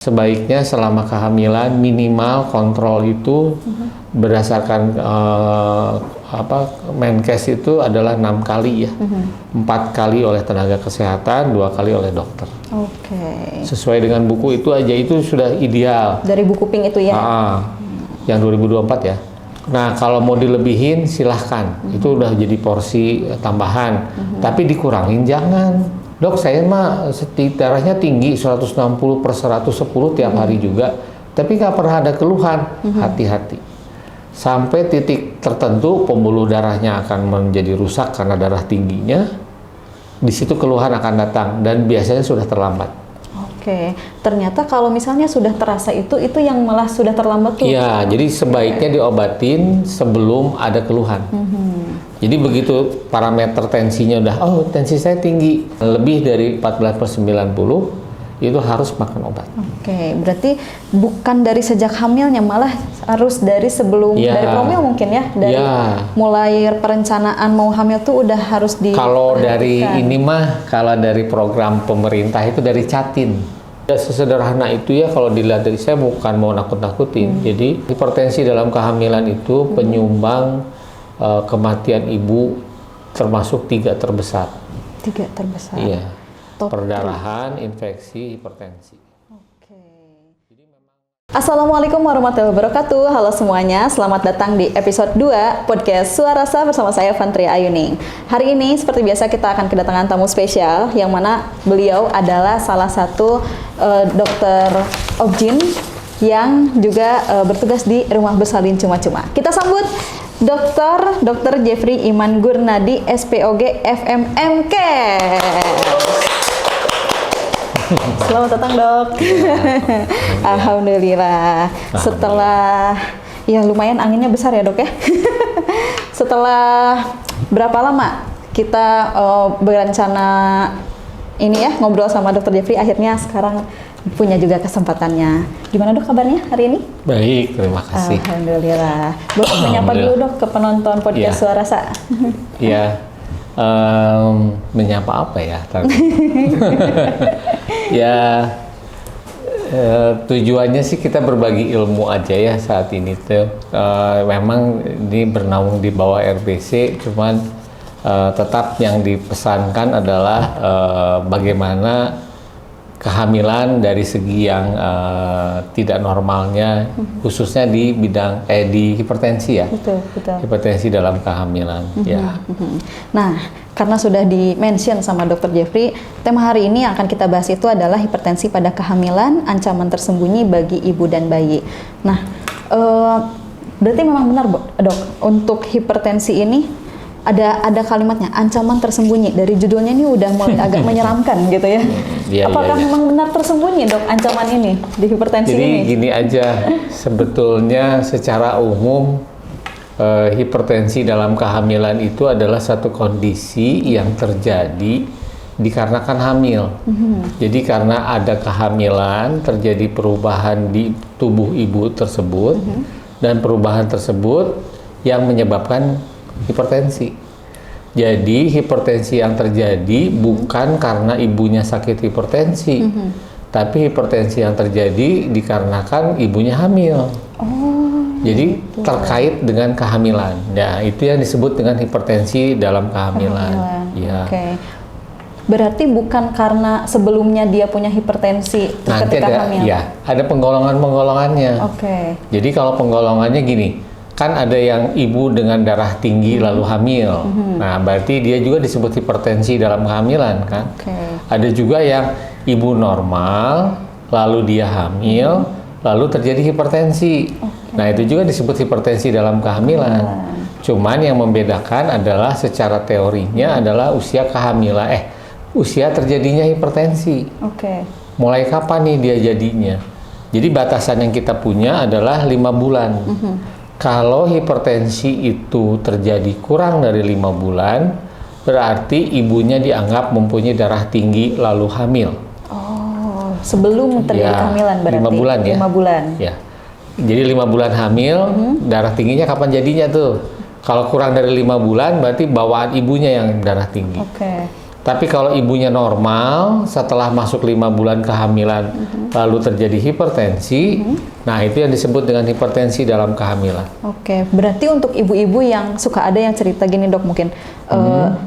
Sebaiknya selama kehamilan minimal kontrol itu berdasarkan Menkes itu adalah 6 kali ya, 4 kali oleh tenaga kesehatan, 2 kali oleh dokter. Oke. Sesuai dengan buku itu aja, itu sudah ideal. Dari buku Pink itu ya? Yang 2024 ya. Nah kalau mau dilebihin silahkan, itu udah jadi porsi tambahan, tapi dikurangin jangan. Dok, saya mah darahnya tinggi 160/110 tiap hari juga, tapi nggak pernah ada keluhan. Hati-hati. Sampai titik tertentu pembuluh darahnya akan menjadi rusak karena darah tingginya, di situ keluhan akan datang dan biasanya sudah terlambat. Oke, ternyata kalau misalnya sudah terasa itu yang malah sudah terlambat tuh. Iya, jadi sebaiknya diobatin sebelum ada keluhan. Jadi begitu parameter tensinya udah, oh tensi saya tinggi, lebih dari 14/90, itu harus makan obat. Oke, berarti bukan dari sejak hamilnya, malah harus dari sebelum, dari promil mungkin ya? Dari mulai perencanaan mau hamil tuh udah harus di. Kalau dari ini mah, kalau dari program pemerintah itu dari Catin. Sesederhana itu ya, kalau dilihat dari saya bukan mau nakut-nakutin. Jadi hipertensi dalam kehamilan itu penyumbang kematian ibu termasuk 3 terbesar. 3 terbesar. Iya. Top Perdarahan, infeksi, hipertensi. Oke. Assalamualaikum warahmatullahi wabarakatuh. Halo semuanya, selamat datang di episode 2 podcast Suarasa bersama saya Fantria Ayuning. Hari ini seperti biasa kita akan kedatangan tamu spesial yang mana beliau adalah salah satu dokter objin yang juga bertugas di Rumah Bersalin Cuma-Cuma. Kita sambut Dr. Jeffrey Iman Gurnadi, SPOG FMMK. Selamat datang, Dok. Alhamdulillah. Setelah ya lumayan anginnya besar ya, Dok ya. Setelah berapa lama kita berencana ini ya ngobrol sama Dr. Jeffrey, akhirnya sekarang punya juga kesempatannya. Gimana, Dok, kabarnya hari ini? Baik, terima kasih. Alhamdulillah. Boleh menyapa dulu, Dok, ke penonton podcast Suarasa. Iya. Menyapa apa ya? Ya, tujuannya sih kita berbagi ilmu aja ya saat ini tuh. Memang ini bernaung di bawah RBC, cuman tetap yang dipesankan adalah bagaimana kehamilan dari segi yang tidak normalnya, khususnya di bidang di hipertensi ya. Betul. Hipertensi dalam kehamilan. Ya. Nah, karena sudah di-mention sama Dr. Jeffrey, tema hari ini yang akan kita bahas itu adalah hipertensi pada kehamilan, ancaman tersembunyi bagi ibu dan bayi. Nah, berarti memang benar, Dok, untuk hipertensi ini ada kalimatnya ancaman tersembunyi. Dari judulnya ini udah mulai agak menyeramkan gitu ya. Apakah memang benar tersembunyi, Dok, ancaman ini di hipertensi ini? Jadi gini aja, sebetulnya secara umum hipertensi dalam kehamilan itu adalah satu kondisi yang terjadi dikarenakan hamil. Jadi karena ada kehamilan, terjadi perubahan di tubuh ibu tersebut, dan perubahan tersebut yang menyebabkan hipertensi. Jadi hipertensi yang terjadi bukan karena ibunya sakit hipertensi, tapi hipertensi yang terjadi dikarenakan ibunya hamil. Jadi terkait dengan kehamilan. Ya, itu yang disebut dengan hipertensi dalam kehamilan. Ya. Oke. Berarti bukan karena sebelumnya dia punya hipertensi ketika hamil. Ya, ada penggolongan-penggolongannya. Oke. Jadi kalau penggolongannya gini, kan ada yang ibu dengan darah tinggi lalu hamil. Nah, berarti dia juga disebut hipertensi dalam kehamilan kan. Ada juga yang ibu normal lalu dia hamil lalu terjadi hipertensi. Nah, itu juga disebut hipertensi dalam kehamilan. Cuman yang membedakan adalah secara teorinya adalah usia kehamilan, usia terjadinya hipertensi. Mulai kapan nih dia jadinya? Jadi batasan yang kita punya adalah 5 bulan. Kalau hipertensi itu terjadi kurang dari 5 bulan, berarti ibunya dianggap mempunyai darah tinggi lalu hamil. Sebelum terjadi kehamilan berarti? 5 bulan ya. 5 bulan. Ya. Jadi 5 bulan hamil, darah tingginya kapan jadinya tuh? Kalau kurang dari 5 bulan, berarti bawaan ibunya yang darah tinggi. Tapi kalau ibunya normal, setelah masuk 5 bulan kehamilan, lalu terjadi hipertensi, nah itu yang disebut dengan hipertensi dalam kehamilan. Oke, berarti untuk ibu-ibu yang suka ada yang cerita gini dok mungkin,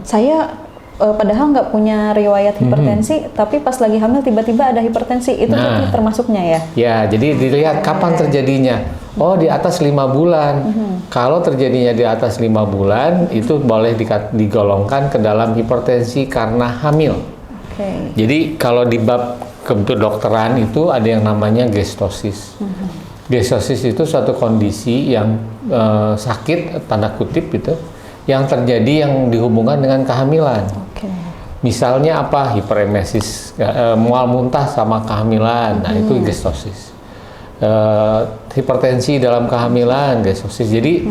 saya padahal nggak punya riwayat hipertensi, tapi pas lagi hamil tiba-tiba ada hipertensi, itu berarti termasuknya ya? Ya, jadi dilihat kapan terjadinya. Oh, di atas 5 bulan. Kalau terjadinya di atas 5 bulan, itu boleh digolongkan ke dalam hipertensi karena hamil. Jadi kalau di bab kedokteran itu ada yang namanya gestosis. Gestosis itu suatu kondisi yang sakit, tanda kutip itu, yang terjadi yang dihubungkan dengan kehamilan. Misalnya apa? Hiperemesis, mual muntah sama kehamilan. Nah, itu gestosis. Hipertensi dalam kehamilan, gestosis. Jadi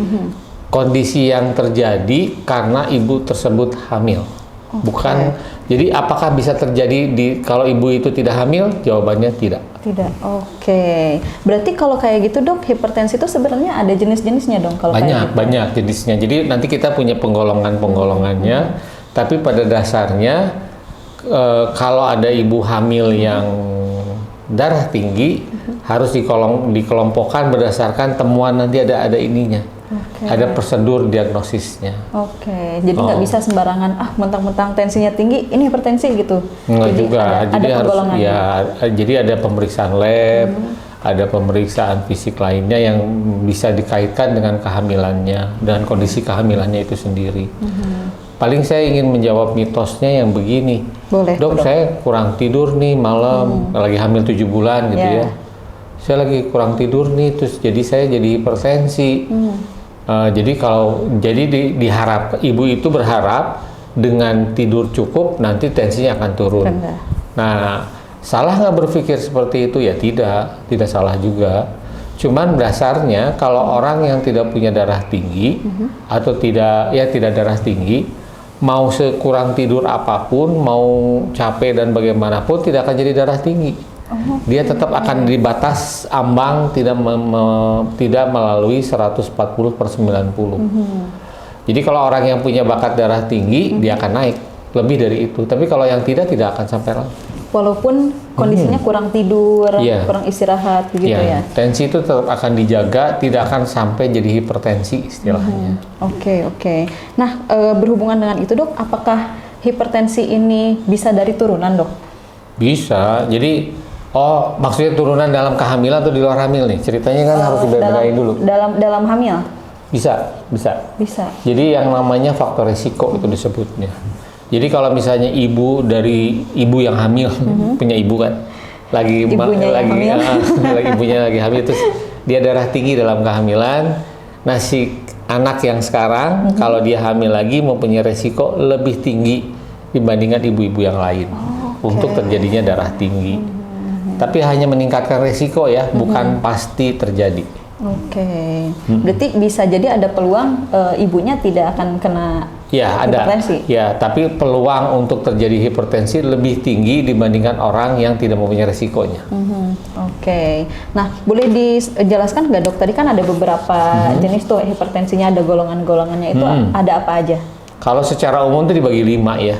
kondisi yang terjadi karena ibu tersebut hamil. Bukan. Jadi apakah bisa terjadi kalau ibu itu tidak hamil? Jawabannya tidak. Tidak. Berarti kalau kayak gitu dok, hipertensi itu sebenarnya ada jenis-jenisnya dong kalau kayak gitu? Banyak jenisnya. Jadi nanti kita punya penggolongannya. Tapi pada dasarnya kalau ada ibu hamil yang darah tinggi, harus dikelompokkan berdasarkan temuan, nanti ada ininya. Ada prosedur diagnosisnya. Jadi nggak bisa sembarangan mentang-mentang tensinya tinggi ini hipertensi gitu. Nggak juga. Jadi harus jadi ada pemeriksaan lab, ada pemeriksaan fisik lainnya yang bisa dikaitkan dengan kehamilannya, dengan kondisi kehamilannya itu sendiri. Paling saya ingin menjawab mitosnya yang begini. Boleh, dok, saya kurang tidur nih malam, lagi hamil 7 bulan gitu ya. Saya lagi kurang tidur nih, terus saya jadi hipertensi. Jadi diharap, ibu itu berharap dengan tidur cukup nanti tensinya akan turun. Nah, salah nggak berpikir seperti itu? Ya tidak salah juga. Cuman dasarnya kalau orang yang tidak punya darah tinggi atau tidak darah tinggi, mau sekurang tidur apapun, mau capek dan bagaimanapun tidak akan jadi darah tinggi. Dia tetap akan di batas ambang tidak melalui 140/90. Jadi kalau orang yang punya bakat darah tinggi, dia akan naik lebih dari itu. Tapi kalau yang tidak akan sampai lah. Walaupun kondisinya kurang tidur, kurang istirahat begitu ya. Tensi itu tetap akan dijaga, tidak akan sampai jadi hipertensi istilahnya. Nah, berhubungan dengan itu dok, apakah hipertensi ini bisa dari turunan dok? Bisa. Jadi maksudnya turunan dalam kehamilan atau di luar hamil nih? Ceritanya kan harus dibedain dulu. Dalam hamil? Bisa. Jadi yang namanya faktor risiko itu disebutnya. Jadi kalau misalnya ibu yang hamil, punya ibu kan, ibunya lagi hamil, terus dia darah tinggi dalam kehamilan. Nah, si anak yang sekarang kalau dia hamil lagi mempunyai resiko lebih tinggi dibandingkan ibu-ibu yang lain untuk terjadinya darah tinggi. Tapi hanya meningkatkan resiko ya, bukan pasti terjadi. Berarti bisa jadi ada peluang ibunya tidak akan kena hipertensi? Ya, tapi peluang untuk terjadi hipertensi lebih tinggi dibandingkan orang yang tidak mempunyai resikonya. Nah, boleh dijelaskan nggak dok? Tadi kan ada beberapa jenis tuh hipertensinya, ada golongan-golongannya itu ada apa aja? Kalau secara umum itu dibagi 5 ya.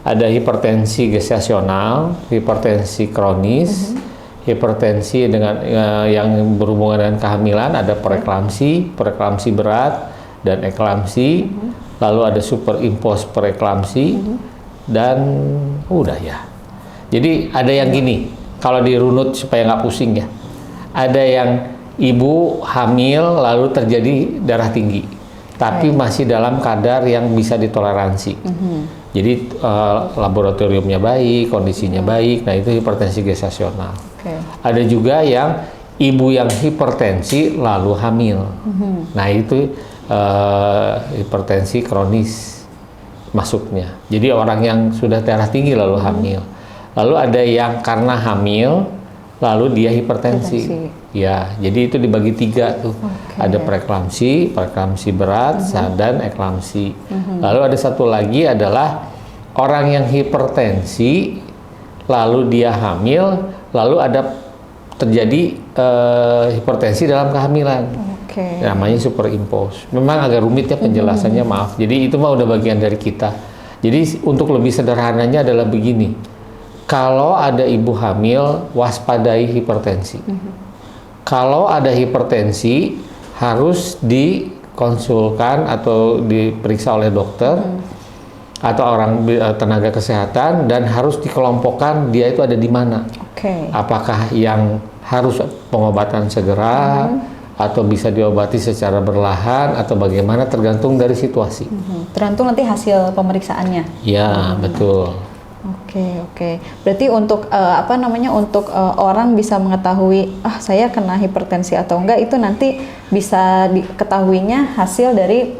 Ada hipertensi gestasional, hipertensi kronis, hipertensi dengan yang berhubungan dengan kehamilan, ada preeklamsi berat dan eklamsi, lalu ada superimpos preeklamsi, dan udah ya. Jadi ada yang gini, kalau dirunut supaya nggak pusing ya, ada yang ibu hamil lalu terjadi darah tinggi, tapi masih dalam kadar yang bisa ditoleransi. Jadi laboratoriumnya baik, kondisinya baik, nah itu hipertensi gestasional. Ada juga yang ibu yang hipertensi lalu hamil. Nah itu hipertensi kronis masuknya. Jadi orang yang sudah darah tinggi lalu hamil. Lalu ada yang karena hamil lalu dia hipertensi. Ya, jadi itu dibagi 3 tuh. Ada preeklamsi berat, dan eklamsi. Lalu ada satu lagi adalah orang yang hipertensi lalu dia hamil, lalu ada terjadi hipertensi dalam kehamilan. Namanya superimpos. Memang agak rumit ya penjelasannya, maaf. Jadi itu mah udah bagian dari kita. Jadi untuk lebih sederhananya adalah begini, kalau ada ibu hamil, waspadai hipertensi. Kalau ada hipertensi, harus dikonsulkan atau diperiksa oleh dokter atau orang tenaga kesehatan, dan harus dikelompokkan dia itu ada di mana. Apakah yang harus pengobatan segera atau bisa diobati secara berlahan atau bagaimana, tergantung dari situasi. Tergantung nanti hasil pemeriksaannya. Ya, betul. Oke. Berarti untuk untuk orang bisa mengetahui saya kena hipertensi atau enggak, itu nanti bisa diketahuinya hasil dari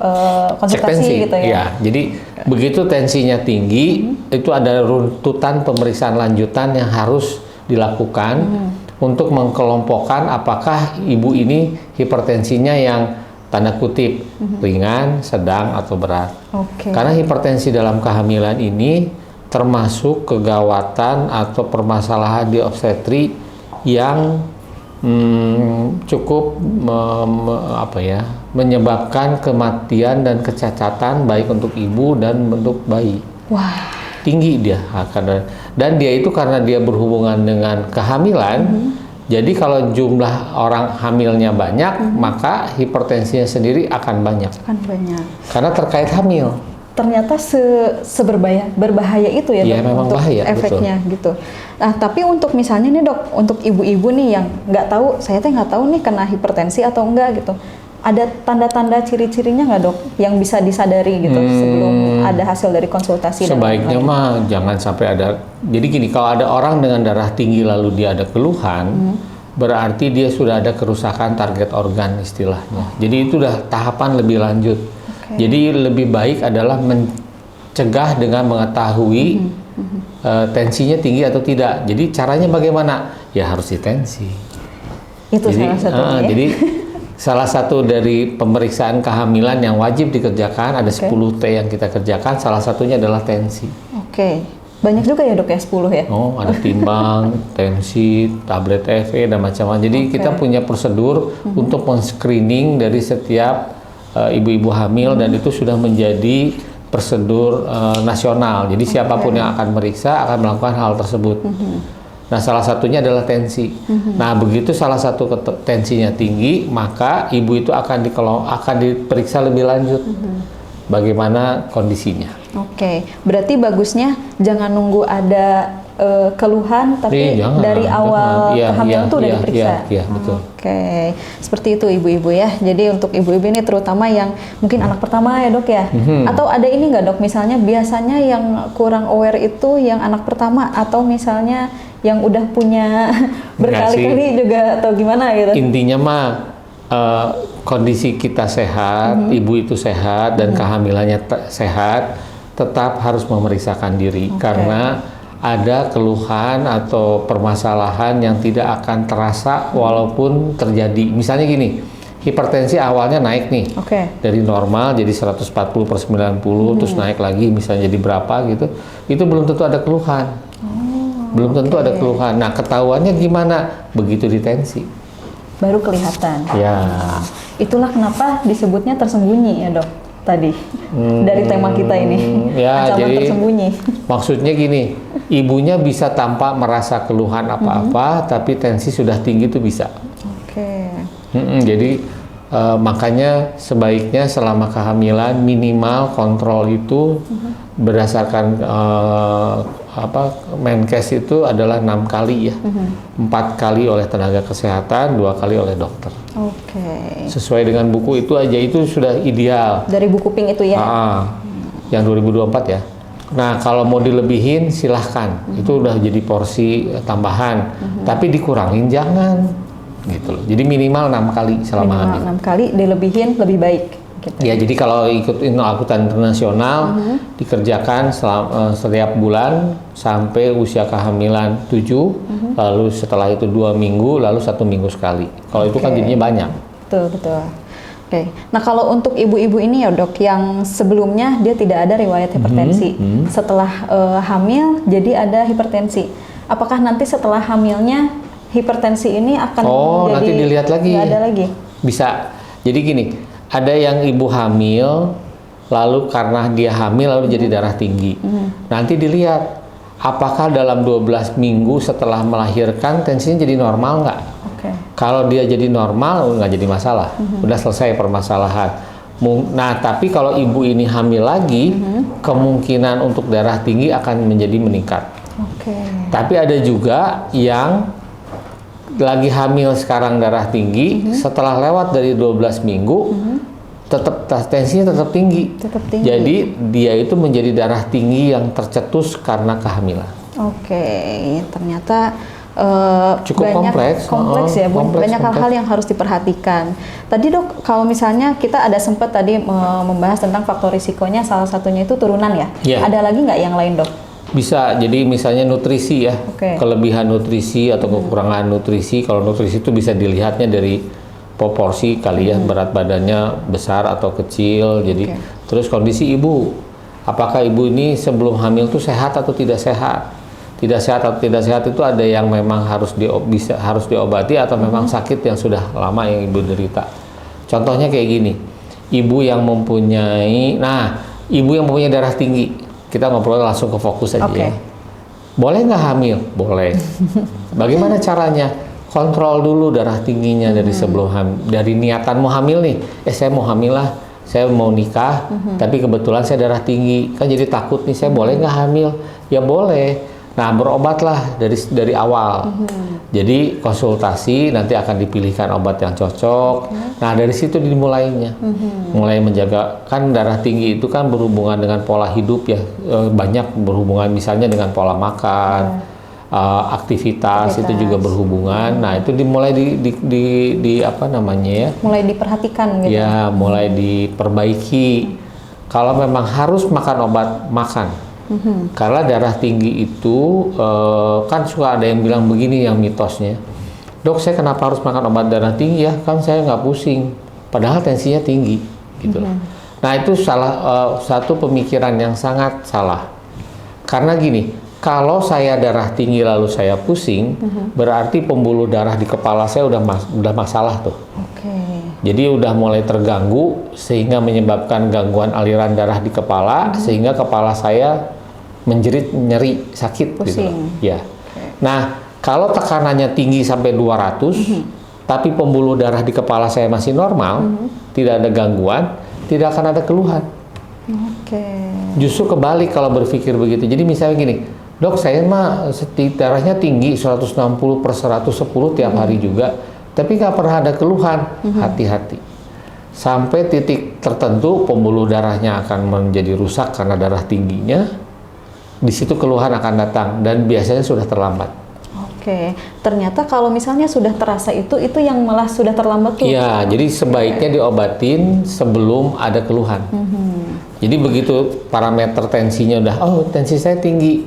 konsultasi gitu ya. Ya, jadi begitu tensinya tinggi, itu ada runtutan pemeriksaan lanjutan yang harus dilakukan untuk mengkelompokkan apakah ibu ini hipertensinya yang tanda kutip ringan, sedang atau berat. Karena hipertensi dalam kehamilan ini termasuk kegawatan atau permasalahan di obstetri yang cukup menyebabkan kematian dan kecacatan baik untuk ibu dan untuk bayi. Wah, tinggi dia, dan dia itu karena dia berhubungan dengan kehamilan. Jadi kalau jumlah orang hamilnya banyak, maka hipertensinya sendiri akan banyak. Karena terkait hamil. Ternyata berbahaya itu ya, Dok, memang untuk bahaya, efeknya betul. Gitu. Nah, tapi untuk misalnya nih Dok, untuk ibu-ibu nih yang nggak tahu, saya nggak tahu nih kena hipertensi atau enggak gitu. Ada tanda-tanda ciri-cirinya nggak Dok yang bisa disadari gitu sebelum ada hasil dari konsultasi? Sebaiknya mah jangan sampai ada. Jadi gini, kalau ada orang dengan darah tinggi lalu dia ada keluhan, berarti dia sudah ada kerusakan target organ istilahnya. Jadi itu udah tahapan lebih lanjut. Jadi lebih baik adalah mencegah dengan mengetahui tensinya tinggi atau tidak. Jadi caranya bagaimana? Ya harus ditensi. Itu salah satunya. Jadi salah satu dari pemeriksaan kehamilan yang wajib dikerjakan, ada 10 T yang kita kerjakan, salah satunya adalah tensi. Banyak juga ya Dok ya, 10 ya? Ada timbang, tensi, tablet EV dan macam-macam. Jadi kita punya prosedur untuk men-screening dari setiap ibu-ibu hamil, dan itu sudah menjadi prosedur nasional. Jadi siapapun yang akan meriksa akan melakukan hal tersebut. Nah, salah satunya adalah tensi. Nah, begitu salah satu tensinya tinggi, maka ibu itu akan diperiksa lebih lanjut bagaimana kondisinya. Berarti bagusnya jangan nunggu ada keluhan, tapi dari awal kehamilan tuh udah diperiksa. Iya, betul. Seperti itu ibu-ibu ya. Jadi untuk ibu-ibu ini terutama yang mungkin anak pertama ya Dok ya. Atau ada ini nggak Dok, misalnya biasanya yang kurang aware itu yang anak pertama, atau misalnya yang udah punya berkali-kali juga, atau gimana gitu? Intinya mah kondisi kita sehat, ibu itu sehat dan kehamilannya sehat, tetap harus memeriksakan diri karena ada keluhan atau permasalahan yang tidak akan terasa walaupun terjadi. Misalnya gini, hipertensi awalnya naik nih, dari normal jadi 140/90, terus naik lagi misalnya jadi berapa gitu, itu belum tentu ada keluhan. Belum tentu ada keluhan. Nah, ketahuannya gimana? Begitu ditensi. Baru kelihatan. Ya. Itulah kenapa disebutnya tersembunyi ya Dok tadi, dari tema kita ini. Ya, ancaman jadi tersembunyi. Maksudnya gini, ibunya bisa tanpa merasa keluhan apa-apa, tapi tensi sudah tinggi itu bisa. Jadi makanya sebaiknya selama kehamilan minimal kontrol itu berdasarkan Menkes itu adalah 6 kali ya, 4 kali oleh tenaga kesehatan, 2 kali oleh dokter. Sesuai dengan buku itu aja, itu sudah ideal. Dari buku Pink itu ya? Yang 2024 ya. Nah, kalau mau dilebihin silahkan, itu udah jadi porsi tambahan, tapi dikurangin jangan, gitu loh. Jadi minimal 6 kali selama hamil. 6 kali, dilebihin lebih baik. Gitu. Ya, jadi kalau ikut akutan internasional dikerjakan setiap bulan sampai usia kehamilan 7, lalu setelah itu 2 minggu, lalu 1 minggu sekali. Kalau itu kan jadinya banyak. Betul. Nah, kalau untuk ibu-ibu ini ya Dok, yang sebelumnya dia tidak ada riwayat hipertensi, setelah hamil jadi ada hipertensi. Apakah nanti setelah hamilnya hipertensi ini akan jadi nanti dilihat lagi? Nggak ada lagi? Bisa. Jadi gini, ada yang ibu hamil lalu karena dia hamil lalu jadi darah tinggi. Nanti dilihat apakah dalam 12 minggu setelah melahirkan tensinya jadi normal nggak? Kalau dia jadi normal nggak jadi masalah, udah selesai permasalahan. Nah, tapi kalau ibu ini hamil lagi, kemungkinan untuk darah tinggi akan menjadi meningkat. Tapi ada juga yang lagi hamil sekarang darah tinggi, setelah lewat dari 12 minggu, tetap tensinya tetap tinggi. Jadi dia itu menjadi darah tinggi yang tercetus karena kehamilan. Ternyata cukup kompleks ya, banyak hal-hal yang harus diperhatikan. Tadi Dok, kalau misalnya kita ada sempat tadi membahas tentang faktor risikonya, salah satunya itu turunan ya. Ada lagi nggak yang lain Dok? Bisa, jadi misalnya nutrisi ya, kelebihan nutrisi atau kekurangan nutrisi. Kalau nutrisi itu bisa dilihatnya dari proporsi kali ya, berat badannya besar atau kecil. Jadi terus kondisi ibu, apakah ibu ini sebelum hamil tuh sehat atau tidak sehat? Tidak sehat atau tidak sehat itu ada yang memang harus diobati atau memang sakit yang sudah lama yang ibu derita. Contohnya kayak gini, ibu yang mempunyai darah tinggi, kita ngobrol langsung ke fokus aja ya. Boleh nggak hamil? Boleh. Bagaimana caranya? Kontrol dulu darah tingginya dari sebelum hamil, dari niatan mau hamil nih. Saya mau hamil lah, saya mau nikah, tapi kebetulan saya darah tinggi, kan jadi takut nih. Saya boleh nggak hamil? Ya boleh. Nah, berobatlah dari awal. Jadi konsultasi, nanti akan dipilihkan obat yang cocok. Nah, dari situ dimulainya. Mulai menjaga, kan darah tinggi itu kan berhubungan dengan pola hidup ya. Banyak berhubungan misalnya dengan pola makan, aktivitas itu juga berhubungan. Nah, itu dimulai di apa namanya ya? Mulai diperhatikan gitu. Ya, mulai diperbaiki. Kalau memang harus makan obat, makan. Karena darah tinggi itu kan suka ada yang bilang begini yang mitosnya, Dok, saya kenapa harus makan obat darah tinggi ya? Kan saya nggak pusing, padahal tensinya tinggi, gitu. Nah, itu satu pemikiran yang sangat salah. Karena gini, kalau saya darah tinggi lalu saya pusing, berarti pembuluh darah di kepala saya udah masalah tuh. Jadi udah mulai terganggu sehingga menyebabkan gangguan aliran darah di kepala, sehingga kepala saya menjerit, nyeri, sakit gitu loh. Ya. Nah, kalau tekanannya tinggi sampai 200, tapi pembuluh darah di kepala saya masih normal, tidak ada gangguan, tidak akan ada keluhan. Justru kebalik kalau berpikir begitu. Jadi misalnya gini, Dok, saya mah darahnya tinggi 160/110 tiap hari juga, tapi nggak pernah ada keluhan. Hati-hati. Sampai titik tertentu pembuluh darahnya akan menjadi rusak karena darah tingginya. Di situ keluhan akan datang dan biasanya sudah terlambat. Ternyata kalau misalnya sudah terasa itu yang malah sudah terlambat tuh. Iya, jadi sebaiknya diobatin sebelum ada keluhan. Jadi begitu parameter tensinya udah, tensi saya tinggi,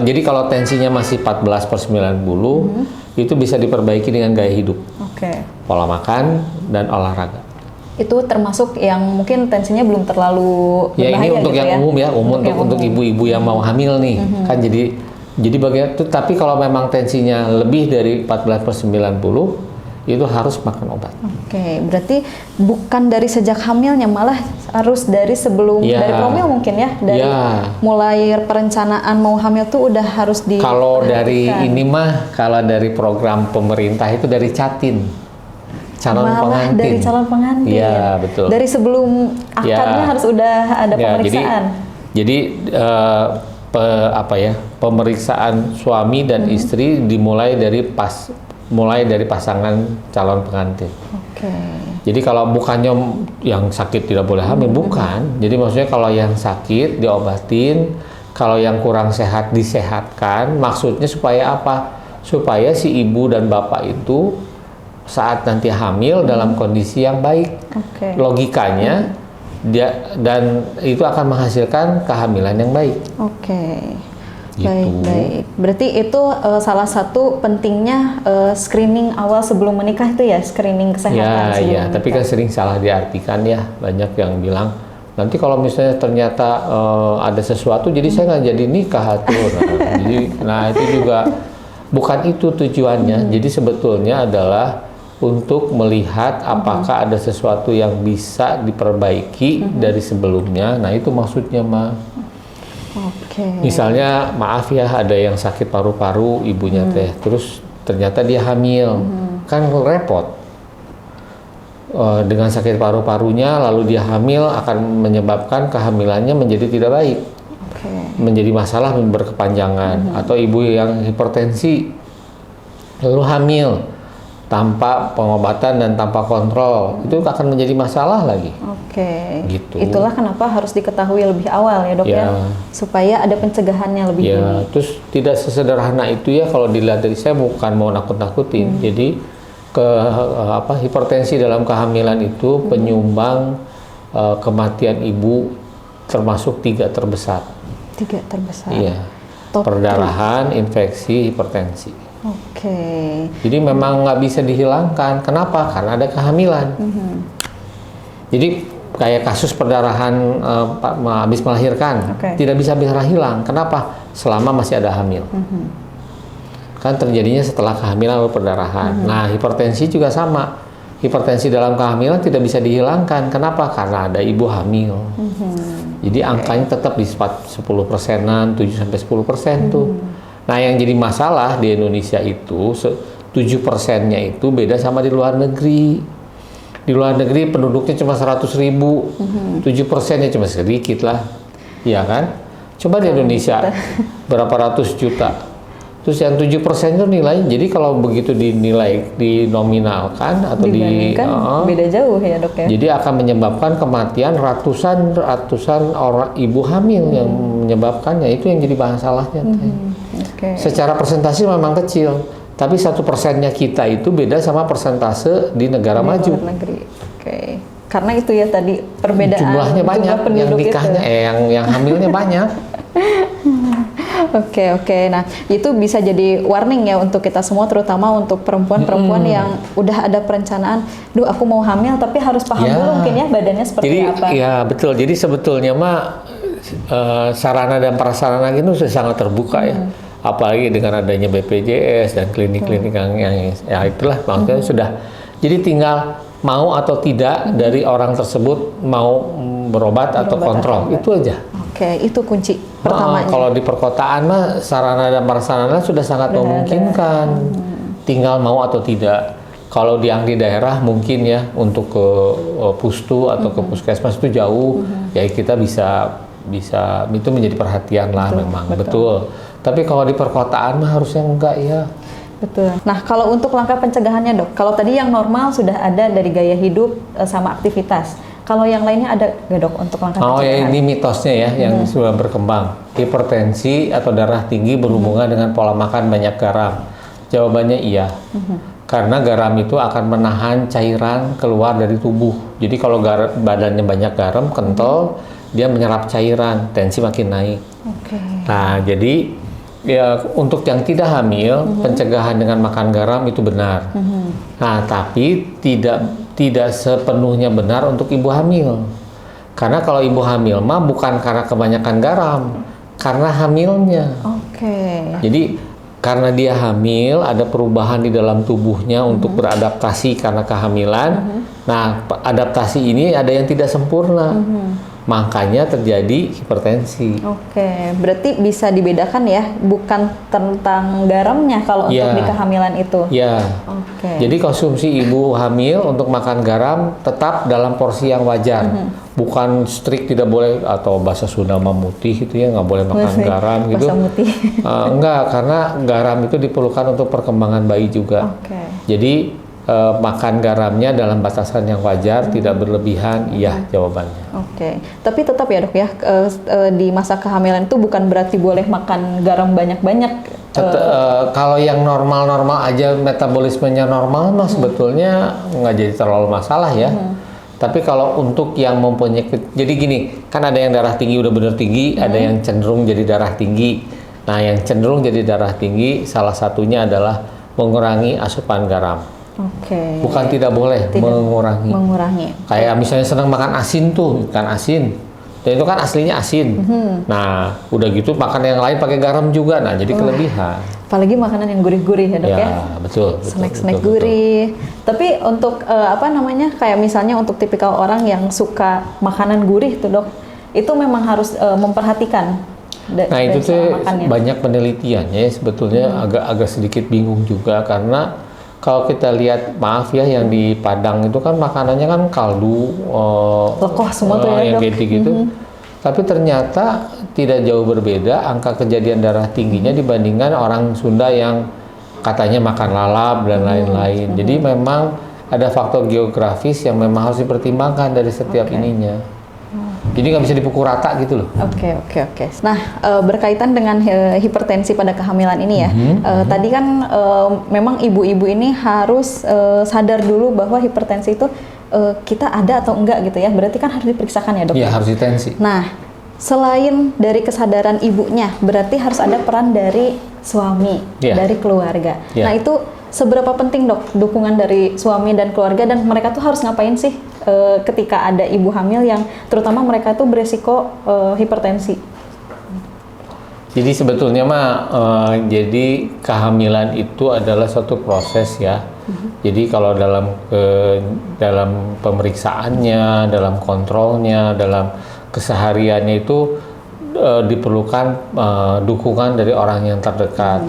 jadi kalau tensinya masih 14/90, itu bisa diperbaiki dengan gaya hidup, pola makan dan olahraga. Itu termasuk yang mungkin tensinya belum terlalu berbahaya. Ya, ini untuk gitu yang umum ya, untuk ibu-ibu yang mau hamil nih, kan jadi bagian itu. Tapi kalau memang tensinya lebih dari 14/90, itu harus makan obat. Berarti bukan dari sejak hamilnya, malah harus dari sebelum dari hamil mungkin ya, dari mulai perencanaan mau hamil tuh udah harus di. Kalau dari ini mah, kalau dari program pemerintah itu dari Catin. Dari calon pengantin. Iya, betul. Dari sebelum akarnya harus udah ada pemeriksaan. Jadi pemeriksaan suami dan istri dimulai dari pasangan calon pengantin. Jadi kalau bukannya yang sakit tidak boleh hamil, bukan. Jadi maksudnya kalau yang sakit diobatin, kalau yang kurang sehat disehatkan. Maksudnya supaya apa? Supaya si ibu dan bapak itu saat nanti hamil dalam kondisi yang baik. Logikanya dan itu akan menghasilkan kehamilan yang baik. Gitu. Baik. Berarti itu salah satu pentingnya screening awal sebelum menikah itu ya, screening kesehatan sebelum menikah. Tapi kan sering salah diartikan ya. Banyak yang bilang nanti kalau misalnya ternyata ada sesuatu, jadi saya nggak jadi nikah tuh. Nah itu juga bukan itu tujuannya. Jadi sebetulnya adalah untuk melihat apakah ada sesuatu yang bisa diperbaiki dari sebelumnya. Nah, itu maksudnya, Ma. Misalnya, maaf ya, ada yang sakit paru-paru ibunya teh, terus ternyata dia hamil, kan repot. Dengan sakit paru-parunya lalu dia hamil akan menyebabkan kehamilannya menjadi tidak baik, menjadi masalah berkepanjangan. Atau ibu yang hipertensi lalu hamil tanpa pengobatan dan tanpa kontrol, itu akan menjadi masalah lagi. Gitu. Itulah kenapa harus diketahui lebih awal ya, Dok, ya, supaya ada pencegahannya lebih dini. Terus tidak sesederhana itu ya, kalau dilihat dari saya bukan mau nakut-nakutin. Jadi hipertensi dalam kehamilan itu penyumbang kematian ibu termasuk 3 terbesar. 3 terbesar. Iya. Perdarahan, infeksi, hipertensi. Jadi memang nggak bisa dihilangkan. Kenapa? Karena ada kehamilan. Jadi kayak kasus perdarahan habis melahirkan tidak bisa hilang. Kenapa? Selama masih ada hamil. Kan terjadinya setelah kehamilan lalu perdarahan. Nah, hipertensi juga sama. Hipertensi dalam kehamilan tidak bisa dihilangkan. Kenapa? Karena ada ibu hamil. Jadi angkanya tetap di 10%-an, 7-10% tuh. Nah, yang jadi masalah di Indonesia itu 7%-nya itu beda sama di luar negeri. Di luar negeri penduduknya cuma 100.000, 7%-nya cuma sedikit lah, iya kan? Coba di Indonesia berapa ratus juta. Terus yang 7% itu nilai, jadi kalau begitu dinilai, dinominalkan atau beda jauh ya, Dok, ya. Jadi akan menyebabkan kematian ratusan orang ibu hamil yang menyebabkannya, itu yang jadi masalahnya. Secara persentase memang kecil, tapi 1%-nya kita itu beda sama persentase di negara maju. Negeri. Karena itu ya tadi perbedaan jumlahnya banyak, yang nikahnya yang hamilnya banyak. Nah itu bisa jadi warning ya untuk kita semua, terutama untuk perempuan-perempuan yang udah ada perencanaan, aku mau hamil tapi harus paham dulu mungkin ya badannya seperti apa. Ya betul, jadi sebetulnya sarana dan prasarana itu sudah sangat terbuka ya, apalagi dengan adanya BPJS dan klinik-klinik yang itulah maksudnya sudah. Jadi tinggal mau atau tidak dari orang tersebut mau berobat atau kontrol, itu aja. Itu kunci pertamanya. Kalau di perkotaan sarana dan prasarana sudah sangat memungkinkan, tinggal mau atau tidak. Kalau yang di daerah mungkin ya untuk ke pustu atau ke puskesmas itu jauh, ya kita bisa itu menjadi perhatian lah, memang betul. Tapi kalau di perkotaan harusnya enggak ya. Betul. Nah, kalau untuk langkah pencegahannya, Dok, kalau tadi yang normal sudah ada dari gaya hidup sama aktivitas. Kalau yang lainnya ada nggak, Dok, untuk langkah pencegahan? Ini mitosnya ya yang sudah berkembang. Hipertensi atau darah tinggi berhubungan dengan pola makan banyak garam. Jawabannya iya. Karena garam itu akan menahan cairan keluar dari tubuh. Jadi kalau badannya banyak garam, kental, dia menyerap cairan, tensi makin naik. Nah, jadi ya untuk yang tidak hamil, pencegahan dengan makan garam itu benar. Nah, tapi tidak sepenuhnya benar untuk ibu hamil. Karena kalau ibu hamil bukan karena kebanyakan garam, karena hamilnya. Jadi karena dia hamil, ada perubahan di dalam tubuhnya untuk beradaptasi karena kehamilan. Nah, adaptasi ini ada yang tidak sempurna. Makanya terjadi hipertensi. Berarti bisa dibedakan ya, bukan tentang garamnya kalau untuk di kehamilan itu. Jadi konsumsi ibu hamil untuk makan garam tetap dalam porsi yang wajar. Bukan strict tidak boleh, atau bahasa Sunda memutih itu ya, nggak boleh makan garam gitu. Enggak, karena garam itu diperlukan untuk perkembangan bayi juga. Jadi makan garamnya dalam batasan yang wajar, tidak berlebihan, iya jawabannya. Tapi tetap ya, Dok ya, di masa kehamilan itu bukan berarti boleh makan garam banyak-banyak. Kalau yang normal-normal aja, metabolismenya normal sebetulnya nggak jadi terlalu masalah ya. Tapi kalau untuk yang mempunyai, jadi gini, kan ada yang darah tinggi udah bener tinggi, ada yang cenderung jadi darah tinggi. Nah, yang cenderung jadi darah tinggi salah satunya adalah mengurangi asupan garam. Bukan tidak boleh, mengurangi. Kayak misalnya senang makan asin tuh, ikan asin. Dan itu kan aslinya asin. Nah, udah gitu makan yang lain pakai garam juga. Nah, jadi kelebihan. apalagi makanan yang gurih-gurih ya dok ya. Betul. Snack-snack gurih. Tapi untuk kayak misalnya untuk tipikal orang yang suka makanan gurih tuh dok, itu memang harus memperhatikan. Nah itu tuh banyak penelitiannya sebetulnya agak sedikit bingung juga karena kalau kita lihat, maaf ya, yang di Padang itu kan makanannya kan kaldu, lekoh semua tuh ya yang gitu-gitu. Tapi ternyata tidak jauh berbeda angka kejadian darah tingginya dibandingkan orang Sunda yang katanya makan lalap dan lain-lain. Jadi memang ada faktor geografis yang memang harus dipertimbangkan dari setiap ininya. Jadi nggak bisa dipukul rata gitu loh. Oke. Nah, berkaitan dengan hipertensi pada kehamilan ini ya, tadi kan memang ibu-ibu ini harus sadar dulu bahwa hipertensi itu kita ada atau enggak gitu ya. Berarti kan harus diperiksakan ya dok? Iya, harus ditensi. Nah, selain dari kesadaran ibunya, berarti harus ada peran dari suami, dari keluarga. Nah, itu seberapa penting dok dukungan dari suami dan keluarga, dan mereka tuh harus ngapain sih ketika ada ibu hamil yang terutama mereka tuh beresiko hipertensi? Jadi sebetulnya jadi kehamilan itu adalah suatu proses ya. Jadi kalau dalam pemeriksaannya, dalam kontrolnya, dalam kesehariannya itu diperlukan dukungan dari orang yang terdekat.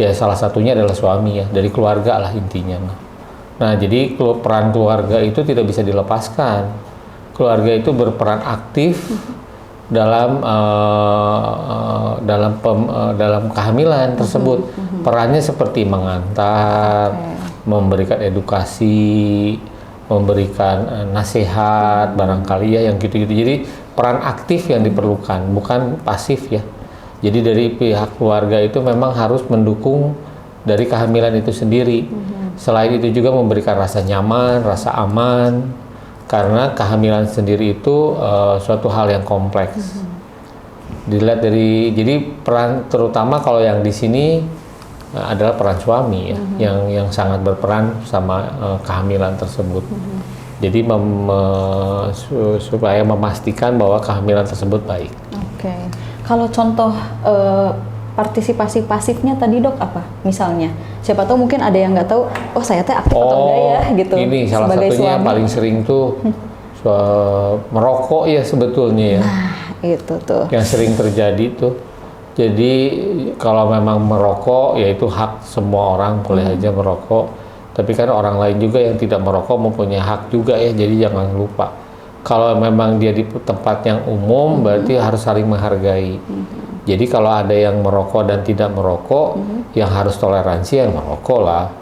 Ya salah satunya adalah suami ya, dari keluarga lah intinya. Nah jadi peran keluarga itu tidak bisa dilepaskan. Keluarga itu berperan aktif dalam kehamilan tersebut. Perannya seperti mengantar, memberikan edukasi, memberikan nasihat barangkali ya, yang gitu-gitu. Jadi peran aktif yang diperlukan, bukan pasif ya. Jadi dari pihak keluarga itu memang harus mendukung dari kehamilan itu sendiri. Selain itu juga memberikan rasa nyaman, rasa aman, karena kehamilan sendiri itu suatu hal yang kompleks. Dilihat jadi peran terutama kalau yang di sini adalah peran suami ya, yang sangat berperan sama kehamilan tersebut. Jadi supaya memastikan bahwa kehamilan tersebut baik. Oke. Kalau contoh partisipasi pasifnya tadi dok apa? Misalnya, siapa tahu mungkin ada yang nggak tahu, oh saya teh aktif atau enggak ya gitu. Ini salah sebagai satunya yang suami. paling sering tuh merokok ya sebetulnya ya. Nah itu tuh. Yang sering terjadi tuh. Jadi kalau memang merokok ya itu hak semua orang, boleh aja merokok. Tapi kan orang lain juga yang tidak merokok mempunyai hak juga ya, jadi jangan lupa. Kalau memang dia di tempat yang umum, berarti harus saling menghargai. Jadi kalau ada yang merokok dan tidak merokok, yang harus toleransi yang merokok lah.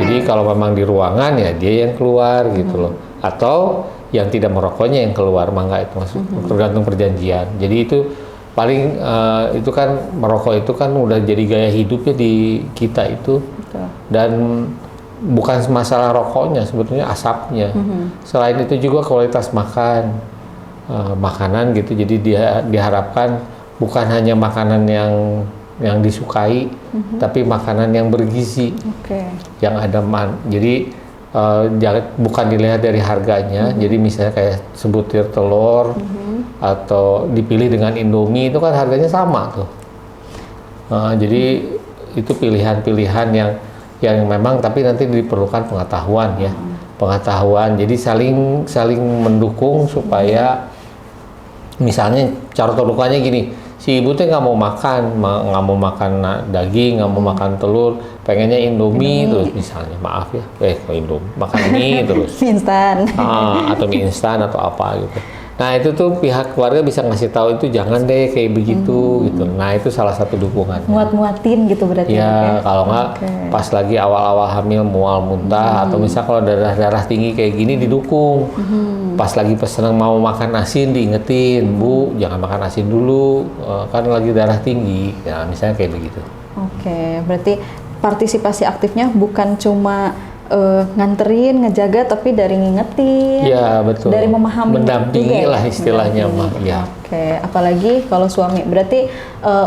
Jadi kalau memang di ruangan ya dia yang keluar gitu loh. Atau yang tidak merokoknya yang keluar, mangga itu maksud tergantung perjanjian. Jadi itu paling itu kan merokok itu kan udah jadi gaya hidupnya di kita itu. Dan bukan masalah rokoknya, sebetulnya asapnya. Selain itu juga kualitas makanan gitu. Jadi diharapkan bukan hanya makanan yang disukai, tapi makanan yang bergizi, yang ada jadi bukan dilihat dari harganya. Jadi misalnya kayak sebutir telur atau dipilih dengan Indomie itu kan harganya sama tuh. Jadi itu pilihan-pilihan yang memang tapi nanti diperlukan pengetahuan ya, pengetahuan. Jadi saling mendukung supaya misalnya cara terlukanya gini, si ibu tuh nggak mau makan daging, nggak mau makan telur, pengennya Indomie terus misalnya, maaf ya, kok Indomie makan mie terus, mie instan, atau mie instan atau apa gitu. Nah itu tuh pihak keluarga bisa ngasih tahu itu jangan deh kayak begitu gitu. Nah itu salah satu dukungan. Muat-muatin gitu berarti. Ya kalau nggak pas lagi awal-awal hamil mual muntah atau misal kalau darah tinggi kayak gini didukung. Pas lagi pesan mau makan asin diingetin, Bu jangan makan asin dulu kan lagi darah tinggi. Ya misalnya kayak begitu. Oke, berarti partisipasi aktifnya bukan cuma nganterin, ngejaga, tapi dari ngingetin, ya betul, dari memahami, mendampingi juga, lah istilahnya mah, ya. Oke, apalagi kalau suami, berarti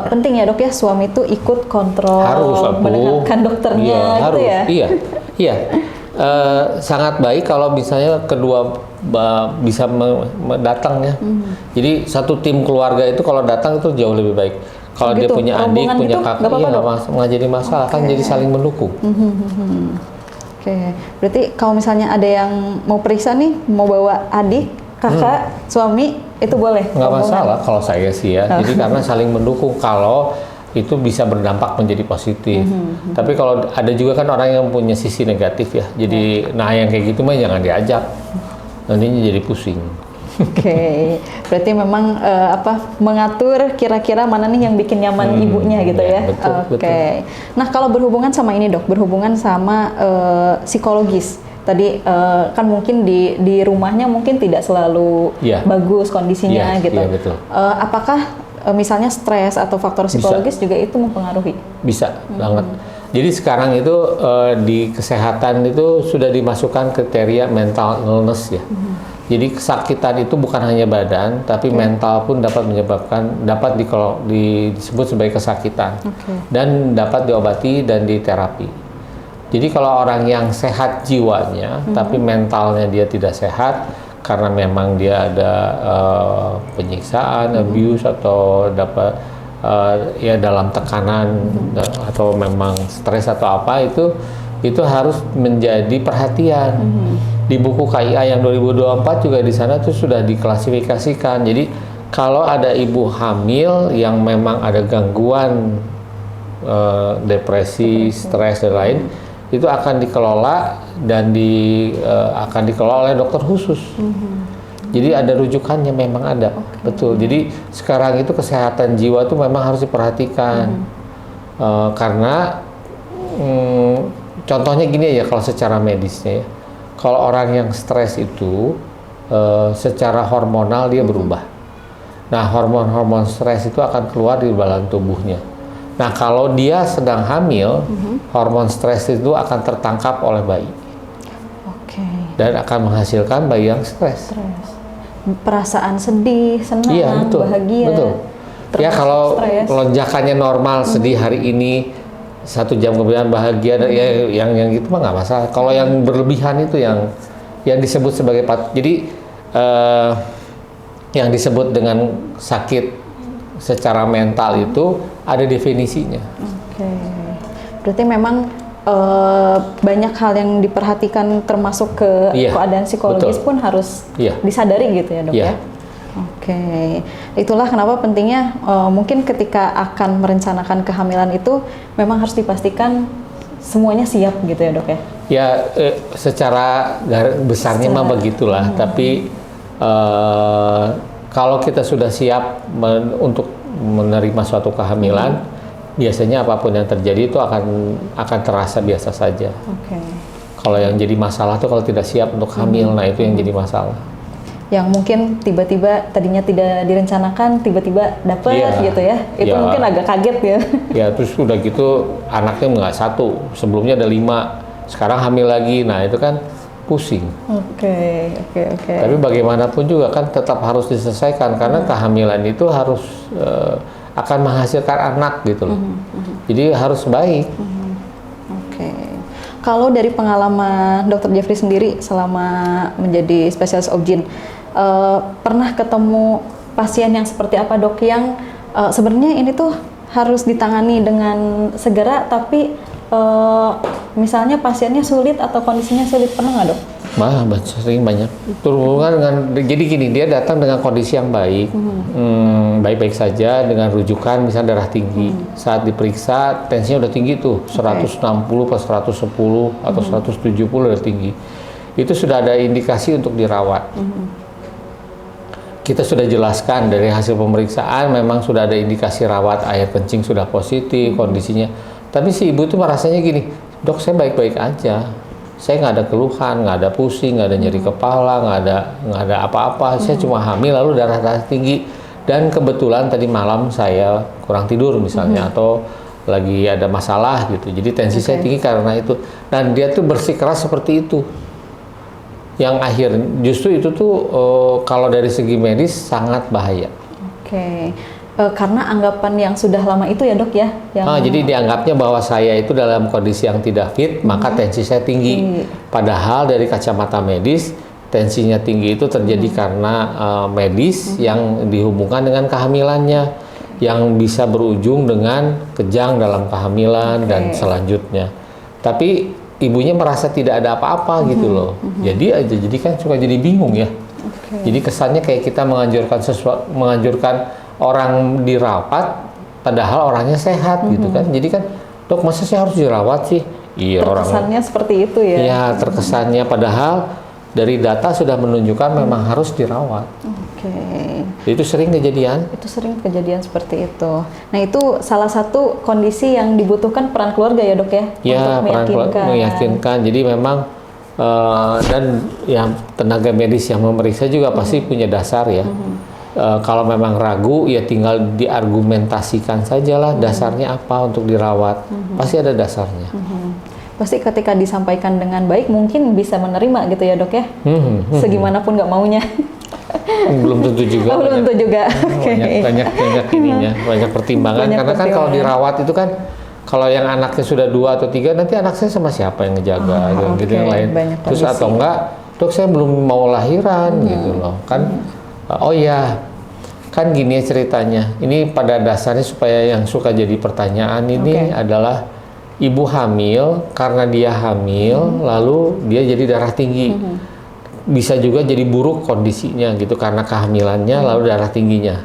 penting ya dok ya, suami itu ikut kontrol, harus mendengarkan dokternya, ya, gitu harus, ya? Iya. Sangat baik kalau misalnya kedua bisa datang ya. Jadi satu tim keluarga itu kalau datang itu jauh lebih baik. Kalau dia gitu, punya adik, rombongan punya gitu, kakak, nggak apa-apa, iya Dok? nggak jadi masalah, kan jadi saling mendukung. Oke, berarti kalau misalnya ada yang mau periksa nih, mau bawa adik, kakak, suami, itu boleh? Nggak rombongan? masalah kalau saya sih ya. Jadi karena saling mendukung kalau itu bisa berdampak menjadi positif. Tapi kalau ada juga kan orang yang punya sisi negatif ya. Jadi nah yang kayak gitu mah jangan diajak. Nantinya jadi pusing. Oke, berarti memang mengatur kira-kira mana nih yang bikin nyaman ibunya gitu ya. Betul, Oke. betul. Nah kalau berhubungan sama ini dok, berhubungan sama psikologis. Tadi kan mungkin di rumahnya mungkin tidak selalu bagus kondisinya gitu. Iya, betul. Apakah misalnya stres atau faktor psikologis juga itu mempengaruhi? Bisa banget. Jadi sekarang itu di kesehatan itu sudah dimasukkan kriteria mental illness ya. Jadi kesakitan itu bukan hanya badan, tapi mental pun dapat disebut sebagai kesakitan dan dapat diobati dan diterapi. Jadi kalau orang yang sehat jiwanya, tapi mentalnya dia tidak sehat karena memang dia ada penyiksaan, abuse atau dapat ya dalam tekanan atau memang stres atau apa itu harus menjadi perhatian. Di buku KIA yang 2024 juga di sana tuh sudah diklasifikasikan. Jadi kalau ada ibu hamil yang memang ada gangguan depresi, stres dan lain, itu akan dikelola dan akan dikelola oleh dokter khusus. Jadi ada rujukannya, memang ada, betul. Jadi sekarang itu kesehatan jiwa tuh memang harus diperhatikan karena contohnya gini ya, kalau secara medisnya ya, kalau orang yang stres itu secara hormonal dia berubah. Nah hormon-hormon stres itu akan keluar di dalam tubuhnya. Nah kalau dia sedang hamil, hormon stres itu akan tertangkap oleh bayi. Dan akan menghasilkan bayi yang stres. Perasaan sedih, senang, bahagia. Betul. Ya kalau lonjakannya normal, sedih hari ini, 1 jam kemudian bahagia, ya yang gitu mah nggak masalah. Kalau yang berlebihan itu yang disebut sebagai jadi yang disebut dengan sakit secara mental itu ada definisinya. Berarti memang banyak hal yang diperhatikan termasuk ke keadaan psikologis pun harus disadari gitu ya dok ya. Itulah kenapa pentingnya mungkin ketika akan merencanakan kehamilan itu memang harus dipastikan semuanya siap gitu ya dok ya. Ya secara besarnya mah begitulah, tapi kalau kita sudah siap untuk menerima suatu kehamilan, biasanya apapun yang terjadi itu akan terasa biasa saja. Kalau yang jadi masalah tuh kalau tidak siap untuk hamil, nah itu yang jadi masalah. Yang mungkin tiba-tiba tadinya tidak direncanakan, tiba-tiba dapat gitu ya. Itu mungkin agak kaget ya. Ya terus udah gitu anaknya nggak 1, sebelumnya ada 5, sekarang hamil lagi, nah itu kan pusing. Tapi bagaimanapun juga kan tetap harus diselesaikan karena kehamilan itu harus akan menghasilkan anak gitu loh. Jadi harus baik. Kalau dari pengalaman Dr. Jeffrey sendiri selama menjadi spesialis obgyn, pernah ketemu pasien yang seperti apa dok yang sebenarnya ini tuh harus ditangani dengan segera tapi misalnya pasiennya sulit atau kondisinya sulit, pernah nggak dok? Sering banyak. Terhubungan dengan, jadi gini, dia datang dengan kondisi yang baik, baik-baik saja dengan rujukan misalnya darah tinggi. Saat diperiksa tensinya udah tinggi tuh, 160 per 110 atau 170 udah tinggi. Itu sudah ada indikasi untuk dirawat. Kita sudah jelaskan dari hasil pemeriksaan memang sudah ada indikasi rawat, air kencing sudah positif, kondisinya. Tapi si ibu tuh merasanya gini, dok saya baik-baik aja. Saya nggak ada keluhan, nggak ada pusing, nggak ada nyeri kepala, nggak ada apa-apa. Saya cuma hamil lalu darah tinggi dan kebetulan tadi malam saya kurang tidur misalnya atau lagi ada masalah gitu. Jadi tensi saya tinggi karena itu. Dan dia tuh bersikeras seperti itu. Yang akhir justru itu tuh kalau dari segi medis sangat bahaya. Karena anggapan yang sudah lama itu ya dok ya. Jadi dianggapnya bahwa saya itu dalam kondisi yang tidak fit, maka tensi saya tinggi. Padahal dari kacamata medis, tensinya tinggi itu terjadi karena medis yang dihubungkan dengan kehamilannya. yang bisa berujung dengan kejang dalam kehamilan dan selanjutnya. Tapi ibunya merasa tidak ada apa-apa gitu loh. Jadi kan suka jadi bingung ya. Jadi kesannya kayak kita menganjurkan orang dirawat padahal orangnya sehat gitu kan. Jadi kan, dok masa saya harus dirawat sih? Iya, terkesannya seperti itu ya. Iya, terkesannya padahal dari data sudah menunjukkan memang harus dirawat. Itu sering kejadian? Itu sering kejadian seperti itu. Nah, itu salah satu kondisi yang dibutuhkan peran keluarga ya, dok ya? Ya, peran keluarga meyakinkan. Jadi memang dan yang tenaga medis yang memeriksa juga pasti punya dasar ya. Kalau memang ragu, ya tinggal diargumentasikan sajalah dasarnya apa untuk dirawat. Pasti ada dasarnya. Pasti ketika disampaikan dengan baik mungkin bisa menerima gitu ya, dok ya? Segimanapun nggak maunya. Belum tentu juga. Belum tentu juga. Banyak ininya, banyak pertimbangan. Karena kan kalau dirawat itu kan, kalau yang anaknya sudah 2 atau 3, nanti anak saya sama siapa yang ngejaga, gitu yang lain. Terus atau enggak, dok saya belum mau lahiran gitu loh. Kan, oh iya, kan gini ya ceritanya. Ini pada dasarnya supaya yang suka jadi pertanyaan ini adalah ibu hamil, karena dia hamil, lalu dia jadi darah tinggi. Bisa juga jadi buruk kondisinya gitu karena kehamilannya, lalu darah tingginya.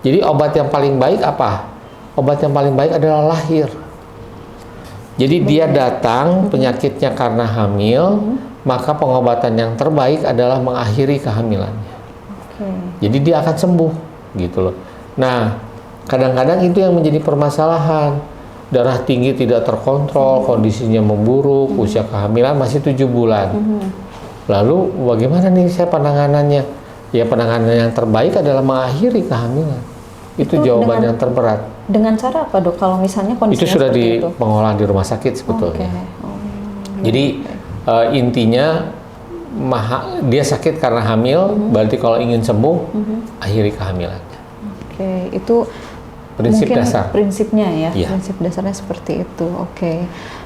Jadi obat yang paling baik apa? Obat yang paling baik adalah lahir. Jadi dia datang penyakitnya karena hamil, maka pengobatan yang terbaik adalah mengakhiri kehamilannya. Jadi dia akan sembuh gitu loh. Nah, kadang-kadang itu yang menjadi permasalahan. Darah tinggi tidak terkontrol, kondisinya memburuk, usia kehamilan masih 7 bulan. Lalu bagaimana nih saya penanganannya? Ya penanganan yang terbaik adalah mengakhiri kehamilan. Itu jawaban yang terberat. Dengan cara apa, dok? Kalau misalnya kondisinya itu sudah di pengolahan di rumah sakit sebetulnya. Jadi intinya dia sakit karena hamil, berarti kalau ingin sembuh, akhiri kehamilannya. Itu prinsip mungkin dasar. Prinsipnya ya, prinsip dasarnya seperti itu.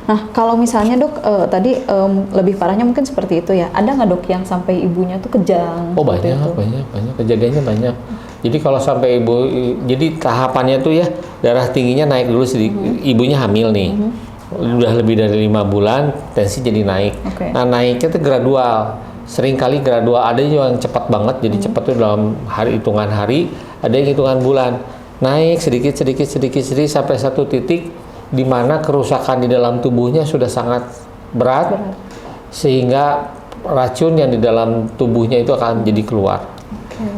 Nah, kalau misalnya dok tadi lebih parahnya mungkin seperti itu ya. Ada nggak dok yang sampai ibunya tuh kejang? Oh banyak kejadiannya banyak. Jadi kalau sampai jadi tahapannya tuh ya darah tingginya naik dulu sedikit. Ibunya hamil nih, udah lebih dari 5 bulan, tensi jadi naik. Nah naiknya tuh gradual. Seringkali gradual. Ada yang cepat banget, jadi cepat tuh dalam hitungan hari. Ada yang hitungan bulan. Naik sedikit sampai satu titik di mana kerusakan di dalam tubuhnya sudah sangat berat. Sehingga racun yang di dalam tubuhnya itu akan jadi keluar.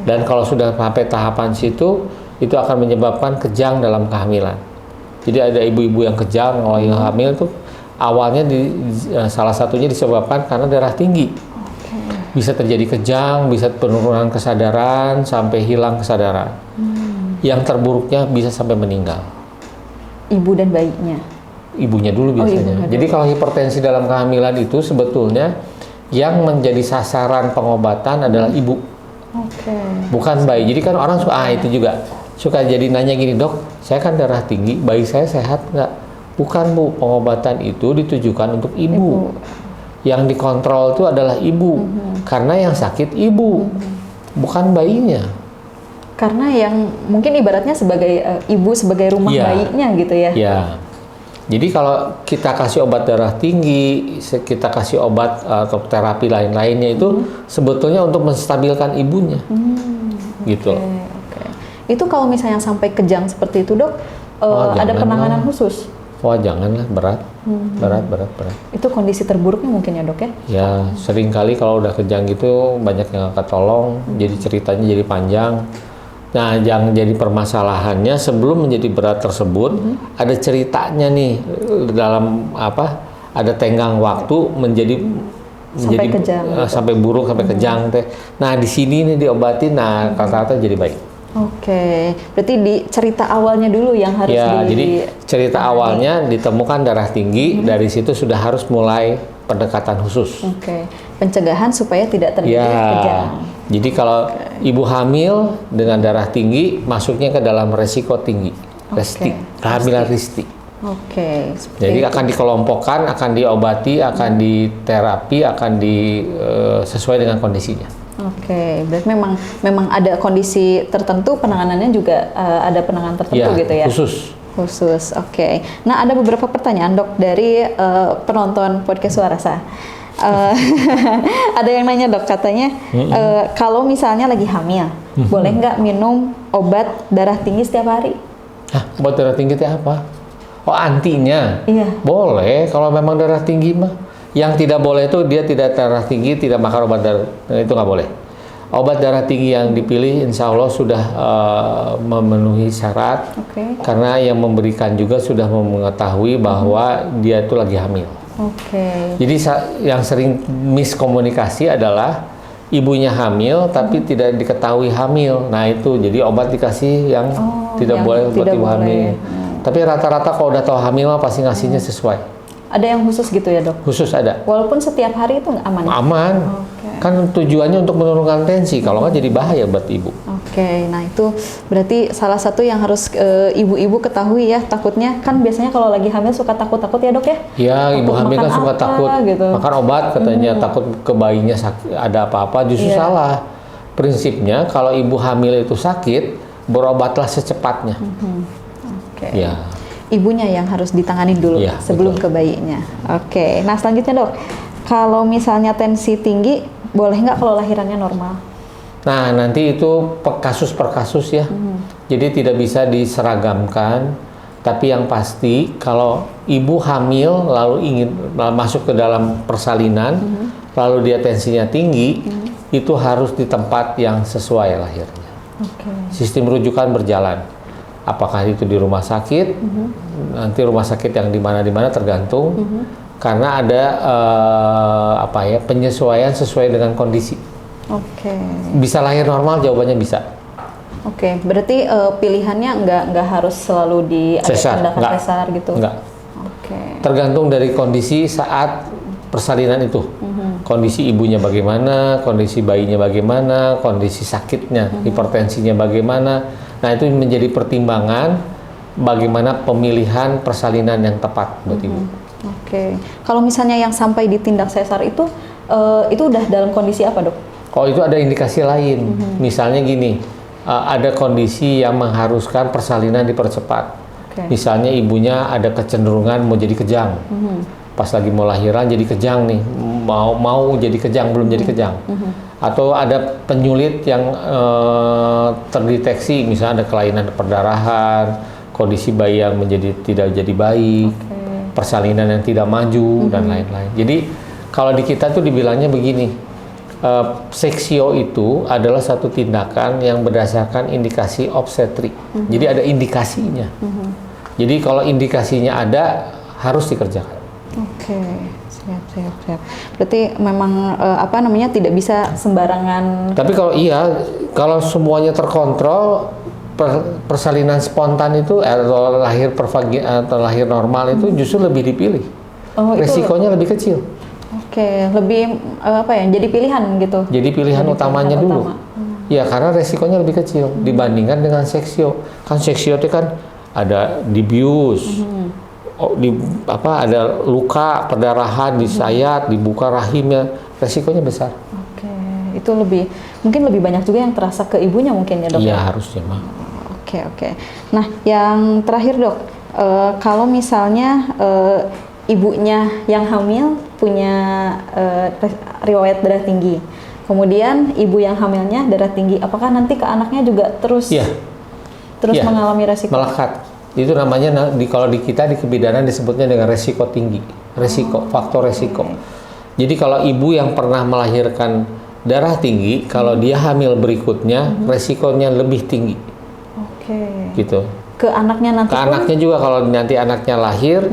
Dan kalau sudah sampai tahapan situ, itu akan menyebabkan kejang dalam kehamilan. Jadi ada ibu-ibu yang kejang kalau yang hamil itu awalnya salah satunya disebabkan karena darah tinggi. Bisa terjadi kejang, bisa penurunan kesadaran sampai hilang kesadaran. Yang terburuknya bisa sampai meninggal. Ibu dan bayinya? Ibunya dulu biasanya. Jadi kalau hipertensi dalam kehamilan itu sebetulnya yang menjadi sasaran pengobatan adalah ibu. Bukan bayi. Jadi kan orang itu juga suka jadi nanya gini, dok, saya kan darah tinggi, bayi saya sehat nggak? Bukan bu, pengobatan itu ditujukan untuk ibu. Yang dikontrol itu adalah ibu. Karena yang sakit ibu, bukan bayinya. Karena yang mungkin ibaratnya sebagai ibu sebagai rumah bayinya gitu ya. Jadi kalau kita kasih obat darah tinggi, kita kasih obat atau terapi lain-lainnya itu sebetulnya untuk menstabilkan ibunya. Gitu. Itu kalau misalnya sampai kejang seperti itu, dok, ada penanganan khusus? Wah janganlah, berat. Itu kondisi terburuknya mungkin ya, dok ya? Ya, seringkali kalau udah kejang gitu banyak yang nggak ketolong, jadi ceritanya jadi panjang. Nah, yang jadi permasalahannya sebelum menjadi berat tersebut, ada ceritanya nih dalam ada tenggang waktu sampai buruk, sampai kejang teh. Nah, di sini nih diobatin, nah rata-rata jadi baik. Berarti di cerita awalnya dulu yang harus jadi cerita awalnya ditemukan darah tinggi, dari situ sudah harus mulai pendekatan khusus. Pencegahan supaya tidak terjadi kejang. Jadi kalau ibu hamil dengan darah tinggi, masuknya ke dalam resiko tinggi, kehamilan ristik. Jadi akan dikelompokkan, akan diobati, akan diterapi, akan sesuai dengan kondisinya. Oke, berarti memang ada kondisi tertentu penanganannya juga ada penanganan tertentu ya, gitu ya? Khusus. Oke. Nah, ada beberapa pertanyaan dok dari penonton podcast Suarasa. Ada yang nanya dok, katanya kalau misalnya lagi hamil, boleh nggak minum obat darah tinggi setiap hari? Obat darah tinggi itu apa? Oh, antinya? Iya. Boleh, kalau memang darah tinggi mah. Yang tidak boleh itu dia tidak darah tinggi, tidak makan obat darah, itu nggak boleh. Obat darah tinggi yang dipilih insya Allah sudah memenuhi syarat, karena yang memberikan juga sudah mengetahui bahwa dia itu lagi hamil. Jadi yang sering miskomunikasi adalah ibunya hamil tapi tidak diketahui hamil. Nah itu, jadi obat dikasih yang tidak boleh buat ibu hamil. Tapi rata-rata kalau udah tahu hamil pasti ngasihnya sesuai. Ada yang khusus gitu ya dok? Khusus ada. Walaupun setiap hari itu nggak aman? Aman. Kan tujuannya untuk menurunkan tensi, kalau nggak jadi bahaya buat ibu. Nah itu berarti salah satu yang harus ibu-ibu ketahui ya, takutnya kan biasanya kalau lagi hamil suka takut-takut ya dok ya? Iya, ibu hamil kan suka takut gitu. Makan obat katanya takut ke bayinya ada apa-apa, justru salah. Prinsipnya kalau ibu hamil itu sakit, berobatlah secepatnya. Ya. Ibunya yang harus ditangani dulu sebelum ke bayinya. Nah selanjutnya dok, kalau misalnya tensi tinggi, boleh nggak kalau lahirannya normal? Nah nanti itu kasus per kasus ya, jadi tidak bisa diseragamkan. Tapi yang pasti kalau ibu hamil lalu ingin masuk ke dalam persalinan, lalu dia tensinya tinggi, itu harus di tempat yang sesuai lahirnya. Sistem rujukan berjalan. Apakah itu di rumah sakit, nanti rumah sakit yang di mana tergantung, karena ada penyesuaian sesuai dengan kondisi. Bisa lahir normal, jawabannya bisa. Berarti pilihannya nggak harus selalu di tindakan sesar gitu? Enggak. Tergantung dari kondisi saat persalinan itu. Kondisi ibunya bagaimana, kondisi bayinya bagaimana, kondisi sakitnya, hipertensinya bagaimana. Nah itu menjadi pertimbangan bagaimana pemilihan persalinan yang tepat buat ibu. Kalau misalnya yang sampai ditindak sesar itu udah dalam kondisi apa dok? Oh itu ada indikasi lain. Misalnya gini, ada kondisi yang mengharuskan persalinan dipercepat. Misalnya ibunya ada kecenderungan mau jadi kejang. Pas lagi mau lahiran jadi kejang nih, mau jadi kejang, belum jadi kejang. Atau ada penyulit yang terdeteksi, misalnya ada kelainan perdarahan, kondisi bayi yang tidak jadi baik, persalinan yang tidak maju, dan lain-lain. Jadi kalau di kita tuh dibilangnya begini, seksio itu adalah satu tindakan yang berdasarkan indikasi obstetrik. Jadi ada indikasinya. Jadi kalau indikasinya ada, harus dikerjakan. Siap. Berarti memang tidak bisa sembarangan. Tapi kalau semuanya terkontrol, persalinan spontan itu atau lahir normal itu justru lebih dipilih. Resikonya lebih kecil. Lebih jadi pilihan gitu. Jadi pilihan utamanya dulu. Ya, karena resikonya lebih kecil dibandingkan dengan seksio. Kan seksio itu kan ada dibius. Ada luka, perdarahan di sayat, dibuka rahimnya, resikonya besar. Itu mungkin lebih banyak juga yang terasa ke ibunya mungkin ya dok? Iya harusnya mah. Nah yang terakhir dok, kalau misalnya ibunya yang hamil punya riwayat darah tinggi, kemudian ibu yang hamilnya darah tinggi, apakah nanti ke anaknya juga terus mengalami resiko? Melekat. Itu namanya kalau di kita di kebidanan disebutnya dengan resiko tinggi, faktor resiko. Jadi kalau ibu yang pernah melahirkan darah tinggi, kalau dia hamil berikutnya resikonya lebih tinggi. Gitu. Ke anaknya nanti? Ke anaknya juga, kalau nanti anaknya lahir,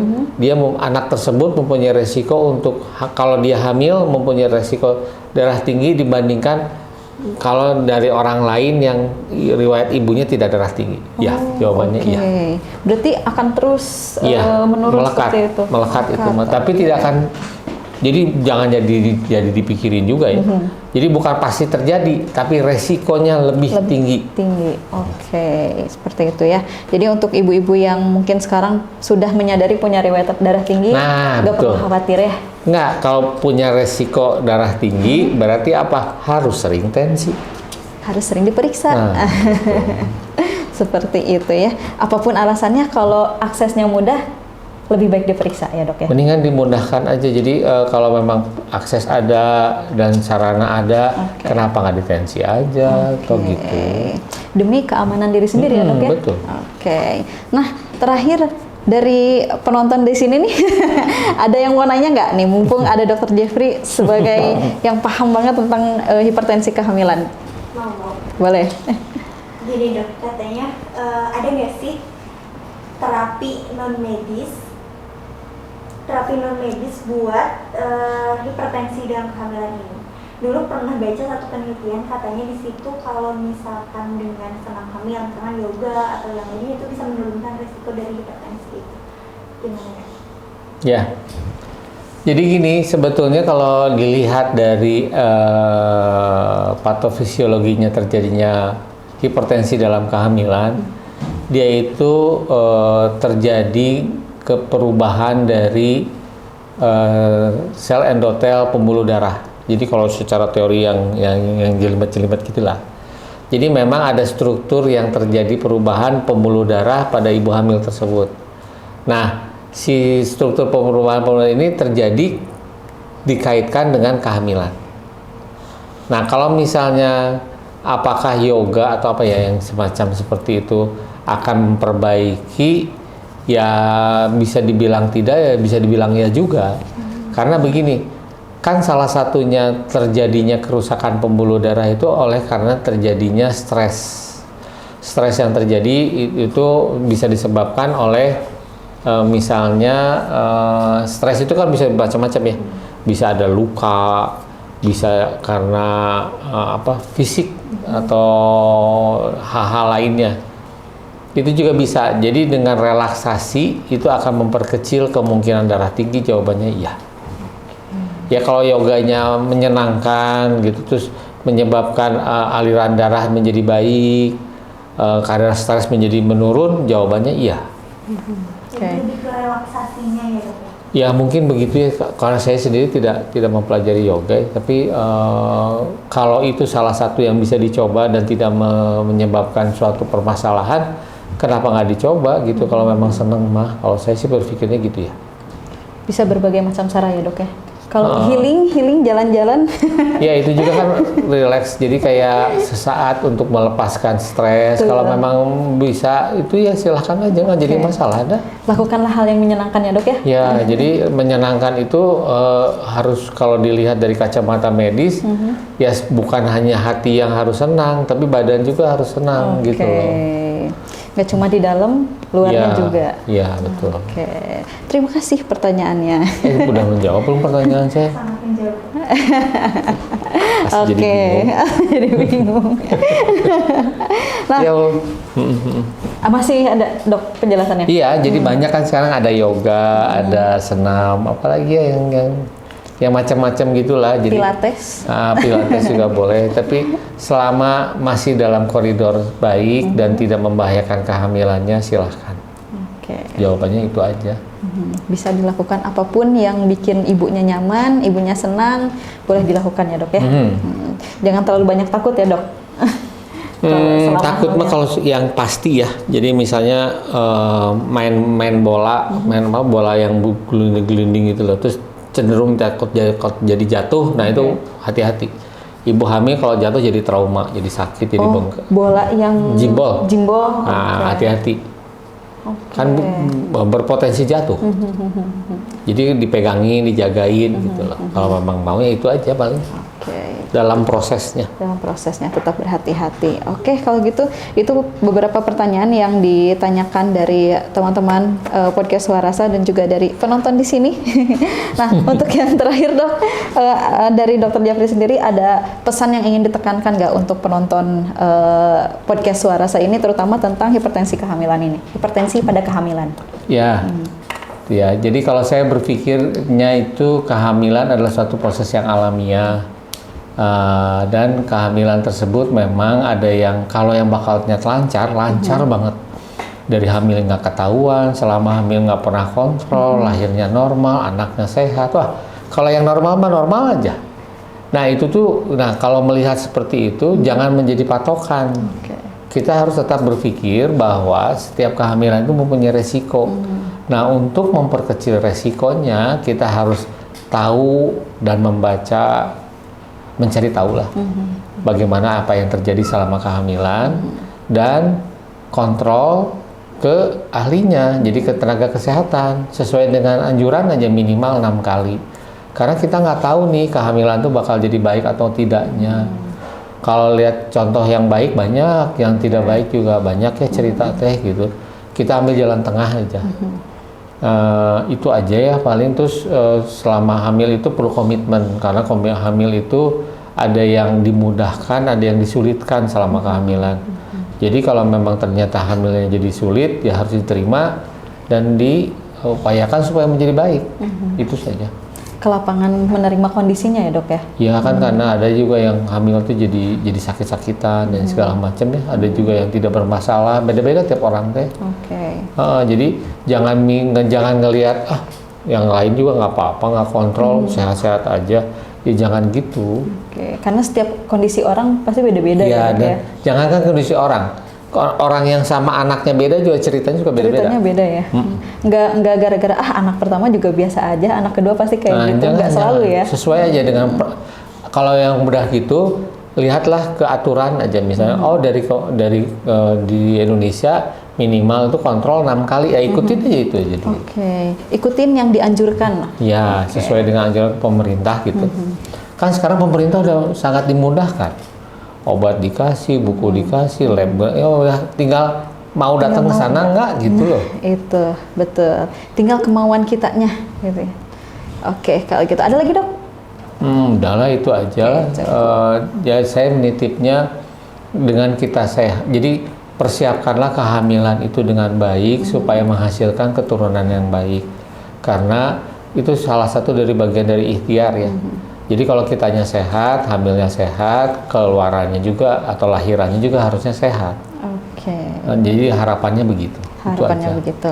anak tersebut mempunyai resiko untuk kalau dia hamil mempunyai resiko darah tinggi dibandingkan kalau dari orang lain yang riwayat ibunya tidak darah tinggi. Jawabannya iya. Berarti akan terus menurun seperti itu. Melekat itu. Tapi tidak akan. Jadi jangan jadi dipikirin juga ya. Jadi bukan pasti terjadi, tapi resikonya lebih tinggi. Seperti itu ya. Jadi untuk ibu-ibu yang mungkin sekarang sudah menyadari punya riwayat darah tinggi, nggak perlu khawatir ya. Nggak, kalau punya resiko darah tinggi berarti apa? Harus sering tensi. Harus sering diperiksa. Nah, Seperti itu ya. Apapun alasannya, kalau aksesnya mudah, lebih baik diperiksa ya dok ya. mendingan dimudahkan aja. Jadi kalau memang akses ada dan sarana ada, kenapa nggak ditensi aja atau gitu? Demi keamanan diri sendiri ya dok ya. Betul. Oke. Nah terakhir dari penonton di sini nih, ada yang mau nanya nggak nih? Mumpung ada dokter Jeffrey sebagai yang paham banget tentang hipertensi kehamilan. Mau. Boleh. Jadi dok, katanya ada nggak sih terapi non medis buat hipertensi dalam kehamilan ini? Dulu pernah baca satu penelitian, katanya di situ kalau misalkan dengan senam hamil karena yoga atau yang lainnya itu bisa menurunkan risiko dari hipertensi itu. Gimana? Ya. Jadi gini, sebetulnya kalau dilihat dari patofisiologinya terjadinya hipertensi dalam kehamilan, dia itu terjadi perubahan dari sel endotel pembuluh darah. Jadi kalau secara teori yang jelimet-jelimet gitulah. Jadi memang ada struktur yang terjadi perubahan pembuluh darah pada ibu hamil tersebut. Nah, si struktur perubahan pembuluh darah ini terjadi dikaitkan dengan kehamilan. Nah, kalau misalnya apakah yoga atau apa ya yang semacam seperti itu akan memperbaiki? Ya bisa dibilang tidak, ya bisa dibilang ya juga. Karena begini, kan salah satunya terjadinya kerusakan pembuluh darah itu karena terjadinya stres. Stres yang terjadi itu bisa disebabkan oleh misalnya stres itu kan bisa macam-macam ya. Bisa ada luka, bisa karena fisik atau hal-hal lainnya. Itu juga bisa. Jadi dengan relaksasi itu akan memperkecil kemungkinan darah tinggi. Jawabannya iya. Ya kalau yoganya menyenangkan gitu, terus menyebabkan aliran darah menjadi baik, kadar stres menjadi menurun, jawabannya iya. Jadi lebih ke relaksasinya ya dok? Ya mungkin begitu ya. Karena saya sendiri tidak mempelajari yoga, tapi kalau itu salah satu yang bisa dicoba dan tidak menyebabkan suatu permasalahan, kenapa nggak dicoba gitu? Kalau memang seneng mah, kalau saya sih berpikirnya gitu ya. Bisa berbagai macam cara ya dok ya. Kalau healing jalan-jalan. Ya itu juga kan relax. Jadi kayak sesaat untuk melepaskan stres. Kalau memang bisa itu ya silahkan aja, nggak jadi masalah ada. Lakukanlah hal yang menyenangkan ya dok ya. Ya jadi menyenangkan itu harus kalau dilihat dari kacamata medis, ya bukan hanya hati yang harus senang, tapi badan juga harus senang gitu loh. Nggak cuma di dalam, luarnya juga. Iya betul. Oke, terima kasih pertanyaannya. Udah menjawab belum pertanyaan saya? Sangat menjawab. Oke, jadi bingung. Nah, masih ada dok penjelasannya? Iya, jadi banyak kan sekarang ada yoga, ada senam, apalagi ya yang macam-macam gitulah. Jadi Pilates. Pilates juga boleh, tapi selama masih dalam koridor baik dan tidak membahayakan kehamilannya, silahkan. Jawabannya itu aja. Bisa dilakukan apapun yang bikin ibunya nyaman, ibunya senang, boleh dilakukan ya dok ya. Jangan terlalu banyak takut ya dok. Takut mah kalau yang pasti ya. Jadi misalnya main bola, bola yang gelinding gitu loh, terus cenderung takut jadi jatuh. Nah itu hati-hati. Ibu hamil kalau jatuh jadi trauma, jadi sakit, jadi bengkak. Bola yang jimbol. Nah, hati-hati. Kan berpotensi jatuh. Jadi dipegangin, dijagain gitu loh. Kalau memang mau ya itu aja paling. Dalam prosesnya. Dalam prosesnya tetap berhati-hati. Oke, kalau gitu itu beberapa pertanyaan yang ditanyakan dari teman-teman podcast Warasa dan juga dari penonton di sini. Nah, untuk yang terakhir dok, dari Dr. Jeffrey sendiri ada pesan yang ingin ditekankan nggak untuk penonton podcast Warasa ini, terutama tentang hipertensi kehamilan ini, hipertensi pada kehamilan? Ya. Ya, jadi kalau saya berpikirnya itu kehamilan adalah suatu proses yang alamiah. Dan kehamilan tersebut memang ada yang kalau yang bakalnya lancar banget, dari hamil nggak ketahuan, selama hamil nggak pernah kontrol, lahirnya normal, anaknya sehat, wah Kalau yang normal mah normal aja. Nah itu tuh, kalau melihat seperti itu jangan menjadi patokan. Kita harus tetap berpikir bahwa setiap kehamilan itu mempunyai resiko. Nah untuk memperkecil resikonya kita harus tahu dan membaca, mencari tahu lah bagaimana apa yang terjadi selama kehamilan dan kontrol ke ahlinya, jadi ke tenaga kesehatan sesuai dengan anjuran aja minimal 6 kali. Karena kita nggak tahu nih kehamilan tuh bakal jadi baik atau tidaknya. Kalau lihat contoh yang baik banyak, yang tidak baik juga banyak ya cerita teh gitu. Kita ambil jalan tengah aja. Itu aja ya paling. Terus selama hamil itu perlu komitmen, karena hamil itu ada yang dimudahkan, ada yang disulitkan selama kehamilan. Jadi kalau memang ternyata hamilnya jadi sulit, ya harus diterima dan diupayakan supaya menjadi baik. Itu saja. Ke lapangan menerima kondisinya ya dok ya? Ya kan karena ada juga yang hamil tuh jadi sakit-sakitan dan segala macam ya. Ada juga yang tidak bermasalah, beda-beda tiap orang teh. Jadi jangan ngelihat yang lain juga nggak apa-apa, nggak kontrol, sehat-sehat aja. Ya jangan gitu. Karena setiap kondisi orang pasti beda-beda ya. Dan jangankan kondisi orang yang sama anaknya beda juga ceritanya juga beda-beda. Ceritanya beda ya. Nggak gara-gara anak pertama juga biasa aja, anak kedua pasti kayak gitu. Nggak selalu ya. Sesuai aja dengan kalau yang udah gitu, lihatlah ke aturan aja misalnya. Di Indonesia minimal itu kontrol 6 kali, ya ikutin aja itu aja dulu. Ikutin yang dianjurkan. Ya, sesuai dengan anjuran pemerintah gitu. Kan sekarang pemerintah udah sangat dimudahkan. Obat dikasih, buku dikasih, lab, tinggal mau datang ke sana enggak gitu loh. Itu betul. Tinggal kemauan kitanya gitu ya. Kalau gitu ada lagi dok? Udahlah itu aja. Ya saya menitipnya dengan kita sehat. Jadi persiapkanlah kehamilan itu dengan baik supaya menghasilkan keturunan yang baik. Karena itu salah satu dari bagian dari ikhtiar ya. Jadi kalau kitanya sehat, hamilnya sehat, keluarannya juga atau lahirannya juga harusnya sehat. Jadi harapannya begitu. Harapannya begitu.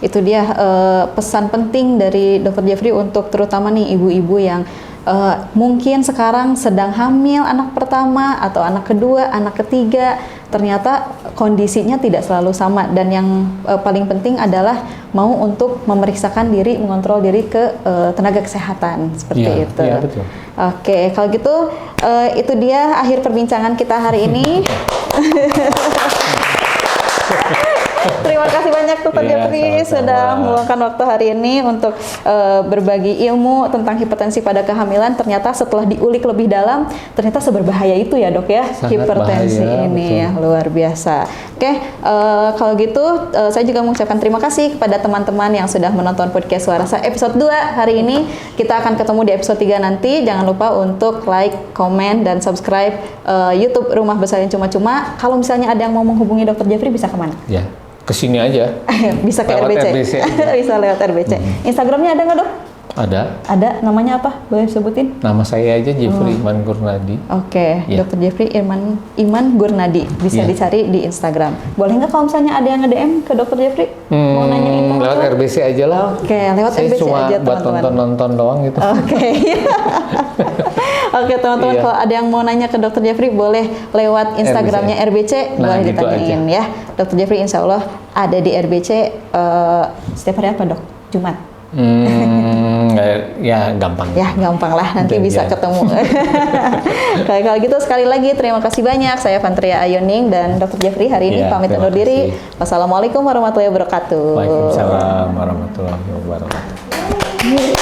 Itu dia pesan penting dari Dr. Jeffrey untuk terutama nih ibu-ibu yang mungkin sekarang sedang hamil anak pertama atau anak kedua, anak ketiga, ternyata kondisinya tidak selalu sama, dan yang paling penting adalah mau untuk memeriksakan diri, mengontrol diri ke tenaga kesehatan seperti itu. Iya, betul. Kalau gitu itu dia akhir perbincangan kita hari ini. Terima kasih banyak Dr. Jeffrey sudah meluangkan waktu hari ini untuk berbagi ilmu tentang hipertensi pada kehamilan. Ternyata setelah diulik lebih dalam, ternyata seberbahaya itu ya dok ya. Sangat hipertensi bahaya, ini betul. Ya luar biasa. Kalau gitu saya juga mengucapkan terima kasih kepada teman-teman yang sudah menonton podcast Suarasa episode 2 hari ini. Kita akan ketemu di episode 3 nanti. Jangan lupa untuk like, komen, dan subscribe YouTube Rumah Besar yang Cuma-Cuma. Kalau misalnya ada yang mau menghubungi Dr. Jeffrey bisa kemana? Ya, kesini aja. Bisa ke RBC. Bisa lewat RBC. Instagramnya ada nggak dok? Ada. Namanya apa? Boleh sebutin? Nama saya aja Jeffrey Iman Gurnadi. Dr. Jeffrey Iman Gurnadi. Bisa dicari di Instagram. Boleh nggak kalau misalnya ada yang nge-DM ke Dr. Jeffrey? Mau nanyain lewat RBC aja lah. Lewat saya RBC cuma aja buat nonton doang gitu. Teman-teman, kalau ada yang mau nanya ke Dr. Jeffrey boleh lewat Instagramnya RBC, boleh gitu ditanyain ya. Dr. Jeffrey insya Allah ada di RBC setiap hari apa dok? Jumat? Ya gampang. Ya gampang lah, nanti bisa ketemu. Kalau gitu sekali lagi terima kasih banyak. Saya Fantria Ayuning dan Dr. Jeffrey hari ini pamit undur diri. Wassalamualaikum warahmatullahi wabarakatuh. Waalaikumsalam warahmatullahi wabarakatuh.